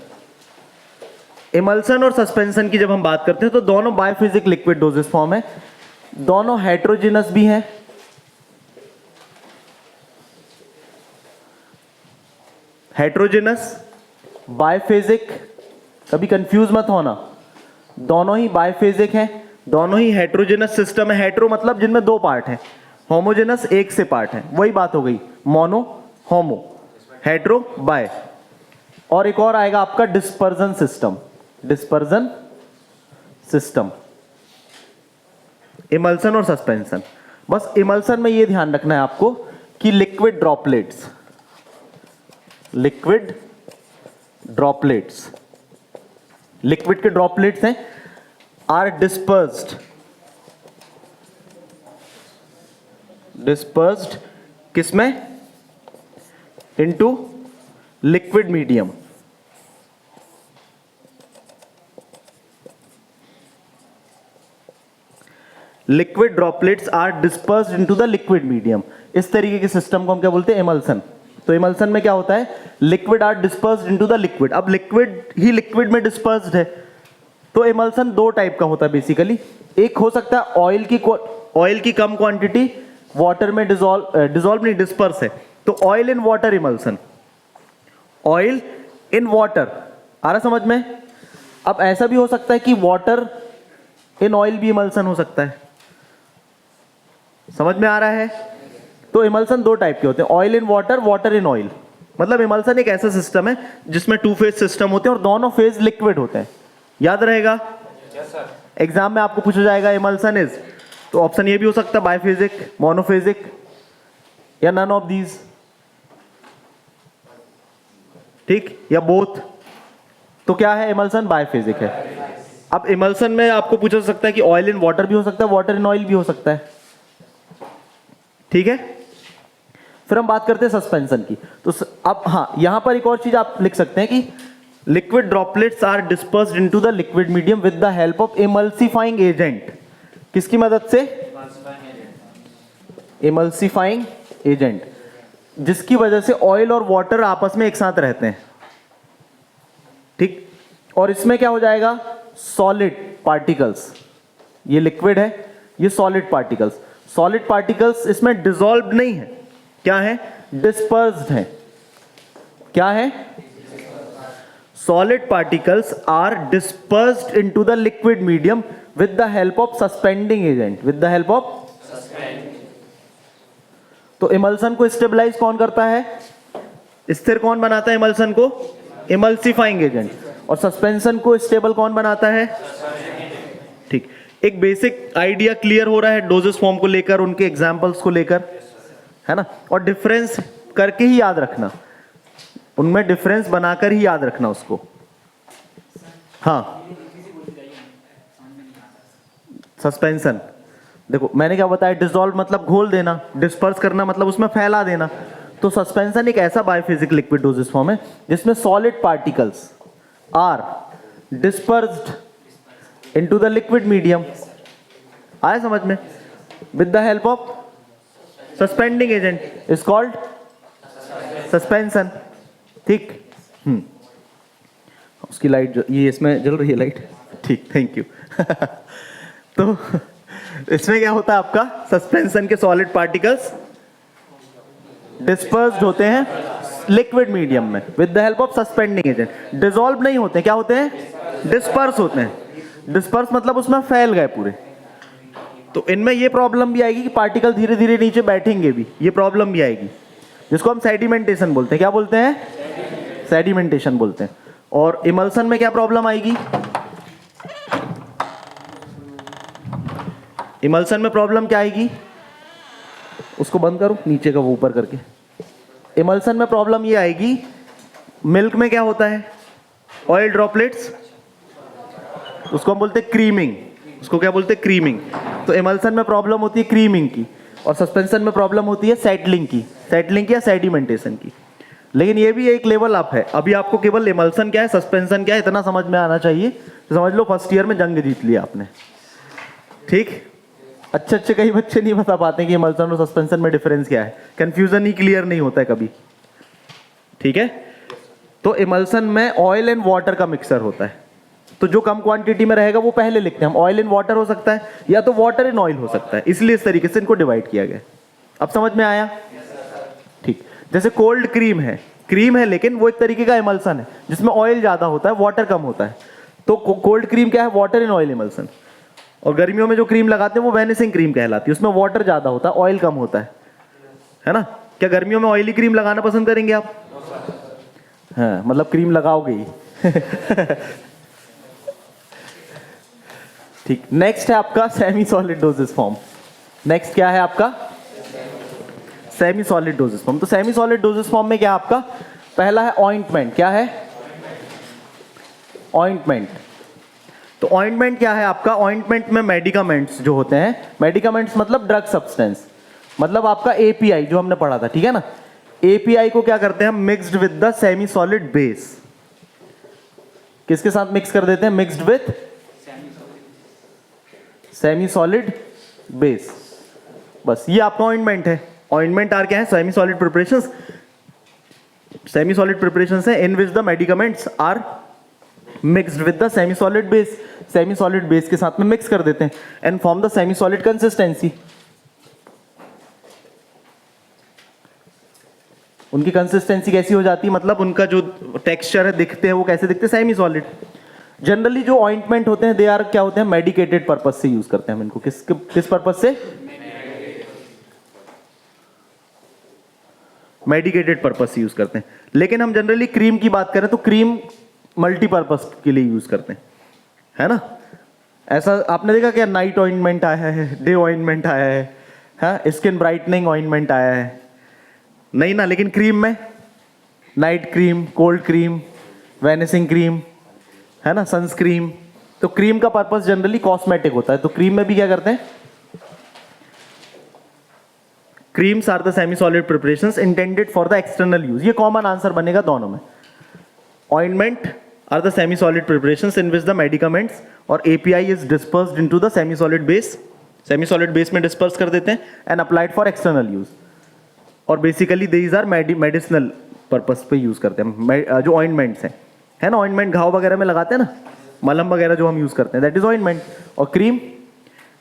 इमल्सन और सस्पेंशन की जब हम बात करते हैं तो दोनों बायोफिजिक लिक्विड डोजेस फॉर्म है, दोनों हेट्रोजिनस भी हैं, हेट्रोजिनस बायोफिजिक, कभी कंफ्यूज मत होना, दोनों ही बायोफिजिक हैं, दोनों ही हेट्रोजिनस सिस्टम है। हेट्रो मतलब जिनमें दो पार्ट हैं, होमोजेनस एक से पार्ट है, वही बात हो गई, मोनो होमो, हेट्रो बाय। और एक और आएगा आपका dispersion system, dispersion system, emulsion और सस्पेंशन। बस इमल्सन में ये ध्यान रखना है आपको कि liquid droplets, liquid droplets, liquid के ड्रॉपलेट्स हैं, आर डिस्पर्स्ड, डिस्पर्स्ड किसमें, into liquid medium. Liquid droplets are dispersed into the liquid medium. इस तरीके के सिस्टम को हम क्या बोलते हैं, इमल्सन। तो इमल्सन में क्या होता है, liquid are dispersed into the liquid. अब लिक्विड ही लिक्विड में डिस्पर्स्ड है, तो इमल्सन दो टाइप का होता है बेसिकली। एक हो सकता है ऑयल की कम क्वांटिटी वाटर में डिसॉल्व नहीं, डिस्पर्स है, तो oil in water emulsion, oil in water. आ रहा समझ में? अब ऐसा भी हो सकता है कि वाटर इन ऑयल भी इमल्सन हो सकता है, समझ में आ रहा है? तो इमल्सन दो टाइप के होते हैं, oil in water, water in oil. मतलब इमल्सन एक ऐसा सिस्टम है जिसमें टू फेज सिस्टम होते हैं और दोनों फेज लिक्विड होते हैं। याद रहेगा? एग्जाम में आपको पूछा जाएगा इमल्सन इज, तो ऑप्शन ये भी हो सकता है बायफेजिक, मोनोफेजिक या नन ऑफ दीज, ठीक, या बोथ। तो क्या है इमल्सन? बायफेजिक है। अब इमल्सन में आपको पूछा जा सकता है कि ऑयल इन वाटर भी हो सकता है, वाटर इन ऑयल भी हो सकता है, ठीक है। फिर हम बात करते हैं सस्पेंशन की। तो अब हाँ, यहां पर एक और चीज आप लिख सकते हैं कि liquid droplets are dispersed into the liquid medium with the help of emulsifying agent. किसकी मदद से? इमल्सिफाइंग एजेंट, जिसकी वजह से ऑयल और वाटर आपस में एक साथ रहते हैं, ठीक। और इसमें क्या हो जाएगा, सॉलिड पार्टिकल्स, ये लिक्विड है, ये सॉलिड पार्टिकल्स। सॉलिड पार्टिकल्स इसमें डिसॉल्व नहीं है, क्या है? डिस्पर्स्ड है। क्या है? Solid particles are dispersed into the liquid medium with the help of suspending agent, with the help of. तो इमल्सन को स्टेबलाइज कौन करता है? स्थिर कौन बनाता है इमल्सन को? Emulsifying agent. और सस्पेंशन को स्टेबल कौन बनाता है? ठीक। एक बेसिक आइडिया क्लियर हो रहा है डोजेस फॉर्म को लेकर, उनके एग्जांपल्स को लेकर, है ना। और डिफरेंस करके ही याद रखना, उनमें डिफरेंस बनाकर ही याद रखना उसको। हाँ, सस्पेंशन देखो मैंने क्या बताया, डिसॉल्व मतलब घोल देना, डिस्पर्स करना मतलब उसमें फैला देना। तो सस्पेंशन एक ऐसा बायोफिजिक लिक्विड डोजेस फॉर्म है जिसमें solid particles are dispersed into the liquid medium. आया समझ में? With the help of suspending agent is called suspension, ठीक। उसकी लाइट ये इसमें जल रही है लाइट, ठीक, थैंक यू। तो इसमें क्या होता है आपका, सस्पेंशन के सॉलिड पार्टिकल्स डिस्पर्स्ड होते हैं लिक्विड मीडियम में with the help of suspending agent. Dissolve नहीं होते, क्या होते हैं? डिस्पर्स होते हैं। डिस्पर्स मतलब उसमें फैल गए पूरे। तो इनमें ये प्रॉब्लम भी आएगी कि पार्टिकल धीरे धीरे नीचे बैठेंगे भी, ये प्रॉब्लम भी आएगी, जिसको हम सेडिमेंटेशन बोलते हैं। क्या बोलते हैं? सेडिमेंटेशन बोलते हैं। और इमल्सन में क्या प्रॉब्लम आएगी? इमल्सन में प्रॉब्लम क्या आएगी? उसको बंद करो, नीचे का वो ऊपर करके। इमल्सन में प्रॉब्लम ये आएगी, मिल्क में क्या होता है? ऑयल ड्रॉपलेट्स, उसको हम बोलते हैं क्रीमिंग, उसको क्या बोलते हैं? क्रीमिंग। तो इमल्सन में प्रॉब्लम होती है क्रीमिंग की, और सस्पेंशन में प्रॉब्लम होती है सेटलिंग की, सेटलिंग की या सेडिमेंटेशन की। लेकिन ये भी एक लेवल अप है। अभी आपको केवल इमल्सन क्या है, सस्पेंशन क्या है, इतना समझ में आना चाहिए। तो समझ लो फर्स्ट ईयर में जंग जीत लिया आपने, ठीक। अच्छे अच्छे कई बच्चे नहीं बता पाते कि इमल्सन और सस्पेंशन में डिफरेंस क्या है, कंफ्यूजन ही क्लियर नहीं होता है कभी। ठीक है, तो इमल्सन में ऑयल एंड वाटर का मिक्सचर होता है, तो जो कम क्वांटिटी में रहेगा वो पहले लिखते हैं हम, ऑयल इन वाटर हो सकता है या तो वाटर इन ऑयल हो सकता है, इसलिए इस तरीके से इनको डिवाइड किया गया। अब समझ में आया? ठीक, जैसे कोल्ड क्रीम है लेकिन वो एक तरीके का इमल्सन है जिसमें ऑयल ज्यादा होता है, वाटर कम होता है, तो कोल्ड क्रीम क्या है? Water in oil emulsion. और गर्मियों में जो क्रीम लगाते हैं वो वेनिसिंग क्रीम कहलाती है, उसमें वाटर ज्यादा होता है, ऑयल कम होता है ना? क्या गर्मियों में ऑयली क्रीम लगाना पसंद करेंगे आप? हाँ, मतलब क्रीम लगाओगे ही। ठीक, नेक्स्ट है आपका semi solid dosage form. Next क्या है आपका? Semi solid dosage form. तो सेमी सॉलिड डोसेज फॉर्म में क्या आपका? पहला है ऑइंटमेंट। क्या है? ऑइंटमेंट। तो ऑइंटमेंट क्या है आपका? ऑइंटमेंट में मेडिकामेंट्स जो होते हैं, मेडिकामेंट्स मतलब ड्रग सब्सटेंस, मतलब आपका एपीआई जो हमने पढ़ा था, ठीक है ना? एपीआई को क्या करते हैं हम? Mixed with the semi solid base. किसके साथ मिक्स कर देते हैं? Mixed with semi solid base. बस ये आपका ऑइंटमेंट है। ऑइंटमेंट आर क्या है? Semi solid preparations. Semi solid preparations है in which the medicaments are mixed with the semi solid base. Semi solid base के साथ में मिक्स कर देते हैं and form the semi solid consistency. उनकी कंसिस्टेंसी कैसी हो जाती है? मतलब उनका जो टेक्सचर है, दिखते हैं वो कैसे दिखते हैं? Semi solid. जनरली जो ऑइंटमेंट होते हैं दे आर क्या होते हैं? मेडिकेटेड पर्पस से यूज करते हैं हम इनको। किस पर्पस से? मेडिकेटेड पर्पस से यूज करते हैं। लेकिन हम जनरली क्रीम की बात करें तो क्रीम मल्टीपर्पस के लिए यूज करते हैं, है ना? ऐसा आपने देखा क्या? नाइट ऑइंटमेंट आया है, डे ऑइंटमेंट आया है, हाँ, स्किन ब्राइटनिंग ऑइंटमेंट आया है, नहीं ना? लेकिन क्रीम में night cream, cold cream, vanishing cream, है ना, सनस्क्रीम। तो क्रीम का पर्पस जनरली कॉस्मेटिक होता है, तो क्रीम में भी क्या करते हैं? Creams are the semi solid preparations intended for the external use. ये कॉमन आंसर बनेगा दोनों में। Ointment are the semi solid preparations in which the medicaments और API is dispersed into the semi solid base. Semi solid base में disperse कर देते हैं and applied for external use. और basically these are medicinal purpose पे use करते हैं जो ऑइंटमेंट्स हैं, है ना? ऑइंटमेंट घाव वगैरह में लगाते हैं ना, मलहम वगैरह जो हम यूज करते हैं, दैट इज ऑइंटमेंट। और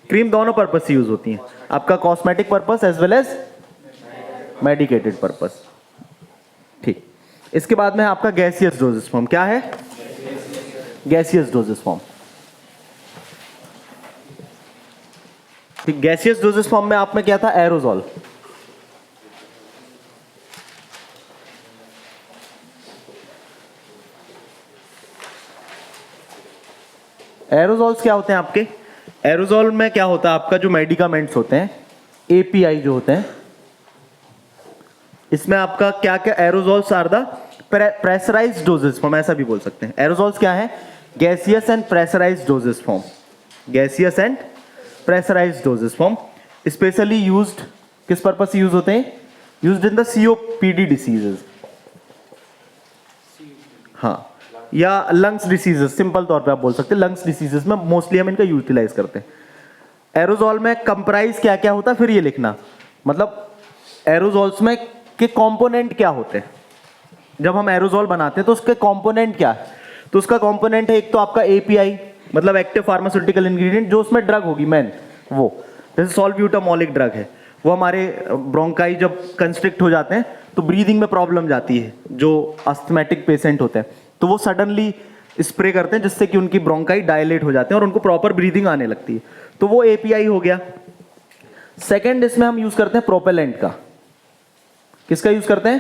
क्रीम दोनों पर्पस से यूज होती है, आपका cosmetic purpose as well as medicated purpose. ठीक, इसके बाद में आपका गैसियस डोजेस फॉर्म। क्या है? Gaseous doses form. ठीक, गैसियस डोजेस फॉर्म में आप में क्या था? एरोजॉल। एरोजॉल्स क्या होते हैं आपके? एरोजॉल में क्या होता है आपका? जो मेडिकामेंट्स होते हैं, एपीआई जो होते हैं, इसमें आपका क्या क्या? Aerosols are the pressurised doses form, ऐसा भी बोल सकते हैं। एरोजॉल्स क्या है? Gaseous and pressurised doses form. Gaseous and pressurised doses form specially used, किस पर्पस से यूज होते हैं? Used in the COPD diseases, हाँ, या लंग्स डिसीजेस, सिंपल तौर पे आप बोल सकते हैं लंग्स डिसीजेस में मोस्टली हम इनका यूटिलाइज करते हैं। एरोजॉल में कंप्राइज क्या क्या होता है फिर ये लिखना, मतलब एरोजॉल्स में के कंपोनेंट क्या होते हैं। जब हम एरोजॉल बनाते हैं तो उसके कंपोनेंट क्या है? तो उसका कंपोनेंट है एक तो आपका एपीआई, मतलब एक्टिव फार्मास्यूटिकल इंग्रेडिएंट, जो उसमें ड्रग होगी मेन, वो जैसे सॉल्ब्यूटामोलिक ड्रग है, वो हमारे ब्रोंकाई जब कंस्ट्रिक्ट हो जाते हैं तो ब्रीदिंग में प्रॉब्लम जाती है, जो अस्थमेटिक पेशेंट होते हैं तो वो सडनली स्प्रे करते हैं जिससे कि उनकी ब्रोंकाई डायलेट हो जाते हैं और उनको प्रॉपर ब्रीदिंग आने लगती है, तो वो एपीआई हो गया। सेकेंड इसमें हम यूज करते हैं प्रोपेलेंट का। किसका यूज करते हैं?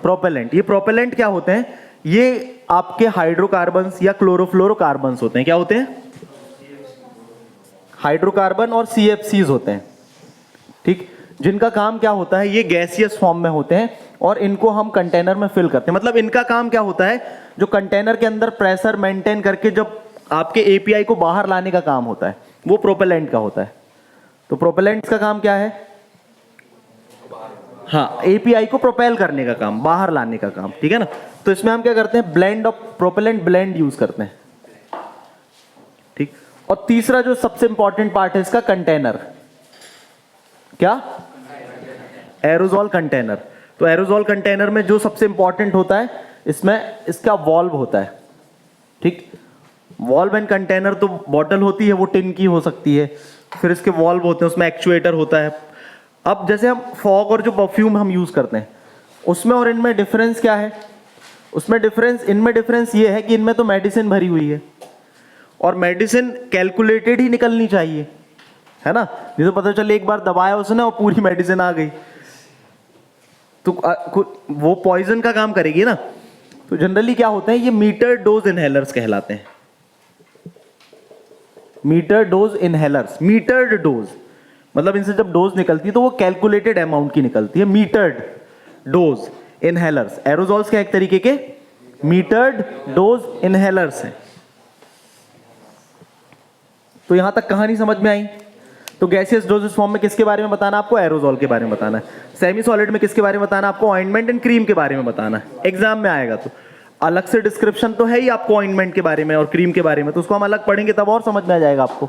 प्रोपेलेंट। ये प्रोपेलेंट क्या होते हैं? ये आपके हाइड्रोकार्बन्स या क्लोरोफ्लोरोकार्बन्स होते हैं। क्या होते हैं? हाइड्रोकार्बन और सीएफसीज होते हैं, ठीक, जिनका काम क्या होता है? ये गैसियस फॉर्म में होते हैं और इनको हम कंटेनर में फिल करते हैं। मतलब इनका काम क्या होता है? जो कंटेनर के अंदर प्रेशर मेंटेन करके जब आपके एपीआई को बाहर लाने का काम होता है, वो प्रोपेलेंट का होता है। तो प्रोपेलेंट्स का काम क्या है? हाँ, एपीआई को प्रोपेल करने का काम, बाहर लाने का काम, ठीक है ना? तो इसमें हम क्या करते हैं? Blend of propellant blend use करते हैं, ठीक। और तीसरा जो सबसे इंपॉर्टेंट पार्ट है इसका, कंटेनर। क्या? Aerosol container. तो एरोजॉल कंटेनर में जो सबसे इंपॉर्टेंट होता है इसमें इसका वॉल्व होता है, ठीक। वॉल्व एंड कंटेनर, तो बॉटल होती है वो टिन की हो सकती है, फिर इसके वॉल्व होते हैं, उसमें एक्चुएटर होता है। अब जैसे हम फॉग और जो परफ्यूम हम यूज करते हैं उसमें और इनमें डिफरेंस क्या है? उसमें डिफरेंस, इनमें डिफरेंस ये है कि इनमें तो मेडिसिन भरी हुई है और मेडिसिन कैलकुलेटेड ही निकलनी चाहिए, है ना। जैसे पता चले एक बार दबाया उसने और पूरी मेडिसिन आ गई तो वो पॉइजन का काम करेगी ना। तो जनरली क्या होते हैं, ये मीटर डोज इनहेलर्स कहलाते हैं। Meter dose inhalers, metered dose मतलब इनसे जब डोज निकलती है तो वो कैलकुलेटेड अमाउंट की निकलती है। मीटर्ड डोज इनहेलर्स, एरोजॉल्स क्या एक तरीके के मीटर्ड डोज इनहेलर्स हैं। तो यहां तक कहानी समझ में आई। तो गैसियस डोजेस फॉर्म में किसके बारे में बताना आपको? एरोजॉल के बारे में बताना है। सेमी सॉलिड में किसके बारे में बताना आपको? ऑइंटमेंट एंड क्रीम के बारे में बताना है। एग्जाम में आएगा तो अलग से डिस्क्रिप्शन तो है ही आपको ऑइंटमेंट के बारे में और क्रीम के बारे में, तो उसको हम अलग पढ़ेंगे तब और समझ में आ जाएगा आपको।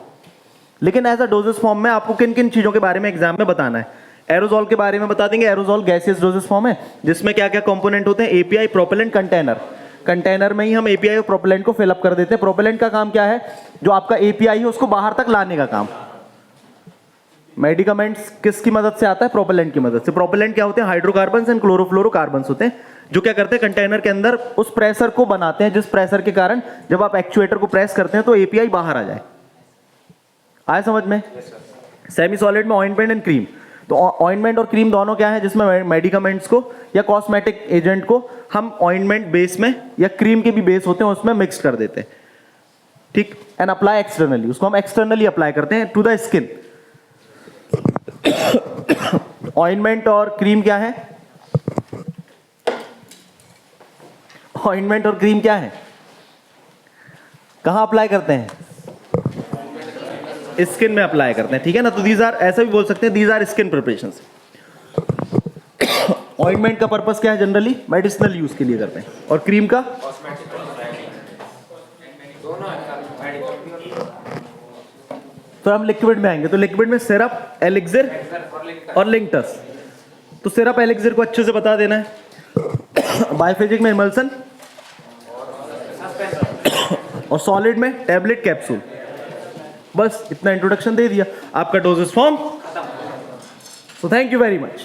लेकिन एज अ डोजेस फॉर्म में आपको किन किन चीजों के बारे में एग्जाम में बताना है? एरोजॉल के बारे में बता देंगे। एरोजॉल गैसियस डोजेस फॉर्म है जिसमें क्या क्या कंपोनेंट होते हैं? API, propellant, container. कंटेनर में ही हम एपीआई और प्रोपेलेंट को फिलअप कर देते हैं। प्रोपेलेंट का काम क्या है? जो आपका एपीआई है उसको बाहर तक लाने का काम। मेडिकामेंट्स किसकी मदद से आता है? प्रोपेलेंट की मदद से। प्रोपेलेंट क्या होते हैं? हाइड्रोकार्बन्स एंड क्लोरोफ्लोरोकार्बन्स होते हैं जो क्या करते हैं? कंटेनर के अंदर उस प्रेशर को बनाते हैं जिस प्रेशर के कारण जब आप एक्चुएटर को प्रेस करते हैं तो एपीआई बाहर आ जाए। आया समझ में? सेमी सॉलिड में ऑइंटमेंट एंड क्रीम। तो ऑइंटमेंट और क्रीम दोनों क्या है जिसमें मेडिकामेंट्स को या कॉस्मेटिक एजेंट को हम ऑइंटमेंट बेस में या क्रीम के भी बेस होते हैं उसमें मिक्स कर देते हैं, ठीक। एंड अप्लाई एक्सटर्नली, उसको हम एक्सटर्नली अप्लाई करते हैं टू द स्किन। ऑइंटमेंट और क्रीम क्या है? ऑइंटमेंट और क्रीम क्या है? कहां अप्लाई करते हैं? स्किन में अप्लाई करते हैं, ठीक है ना। तो दीज आर, ऐसा भी बोल सकते हैं, these are skin preparations. Ointment का पर्पस क्या है? जनरली मेडिसिनल यूज के लिए करते हैं। और क्रीम का? तो हम लिक्विड में आएंगे। तो लिक्विड में सिरप, एलिक्सिर और लिंक्टस। तो सिरप एलिक्सिर को अच्छे से बता देना है। बायोफिजिक में इमल्सन और सॉलिड में टैबलेट, कैप्सूल। बस इतना इंट्रोडक्शन दे दिया, आपका doses form. So thank you very much.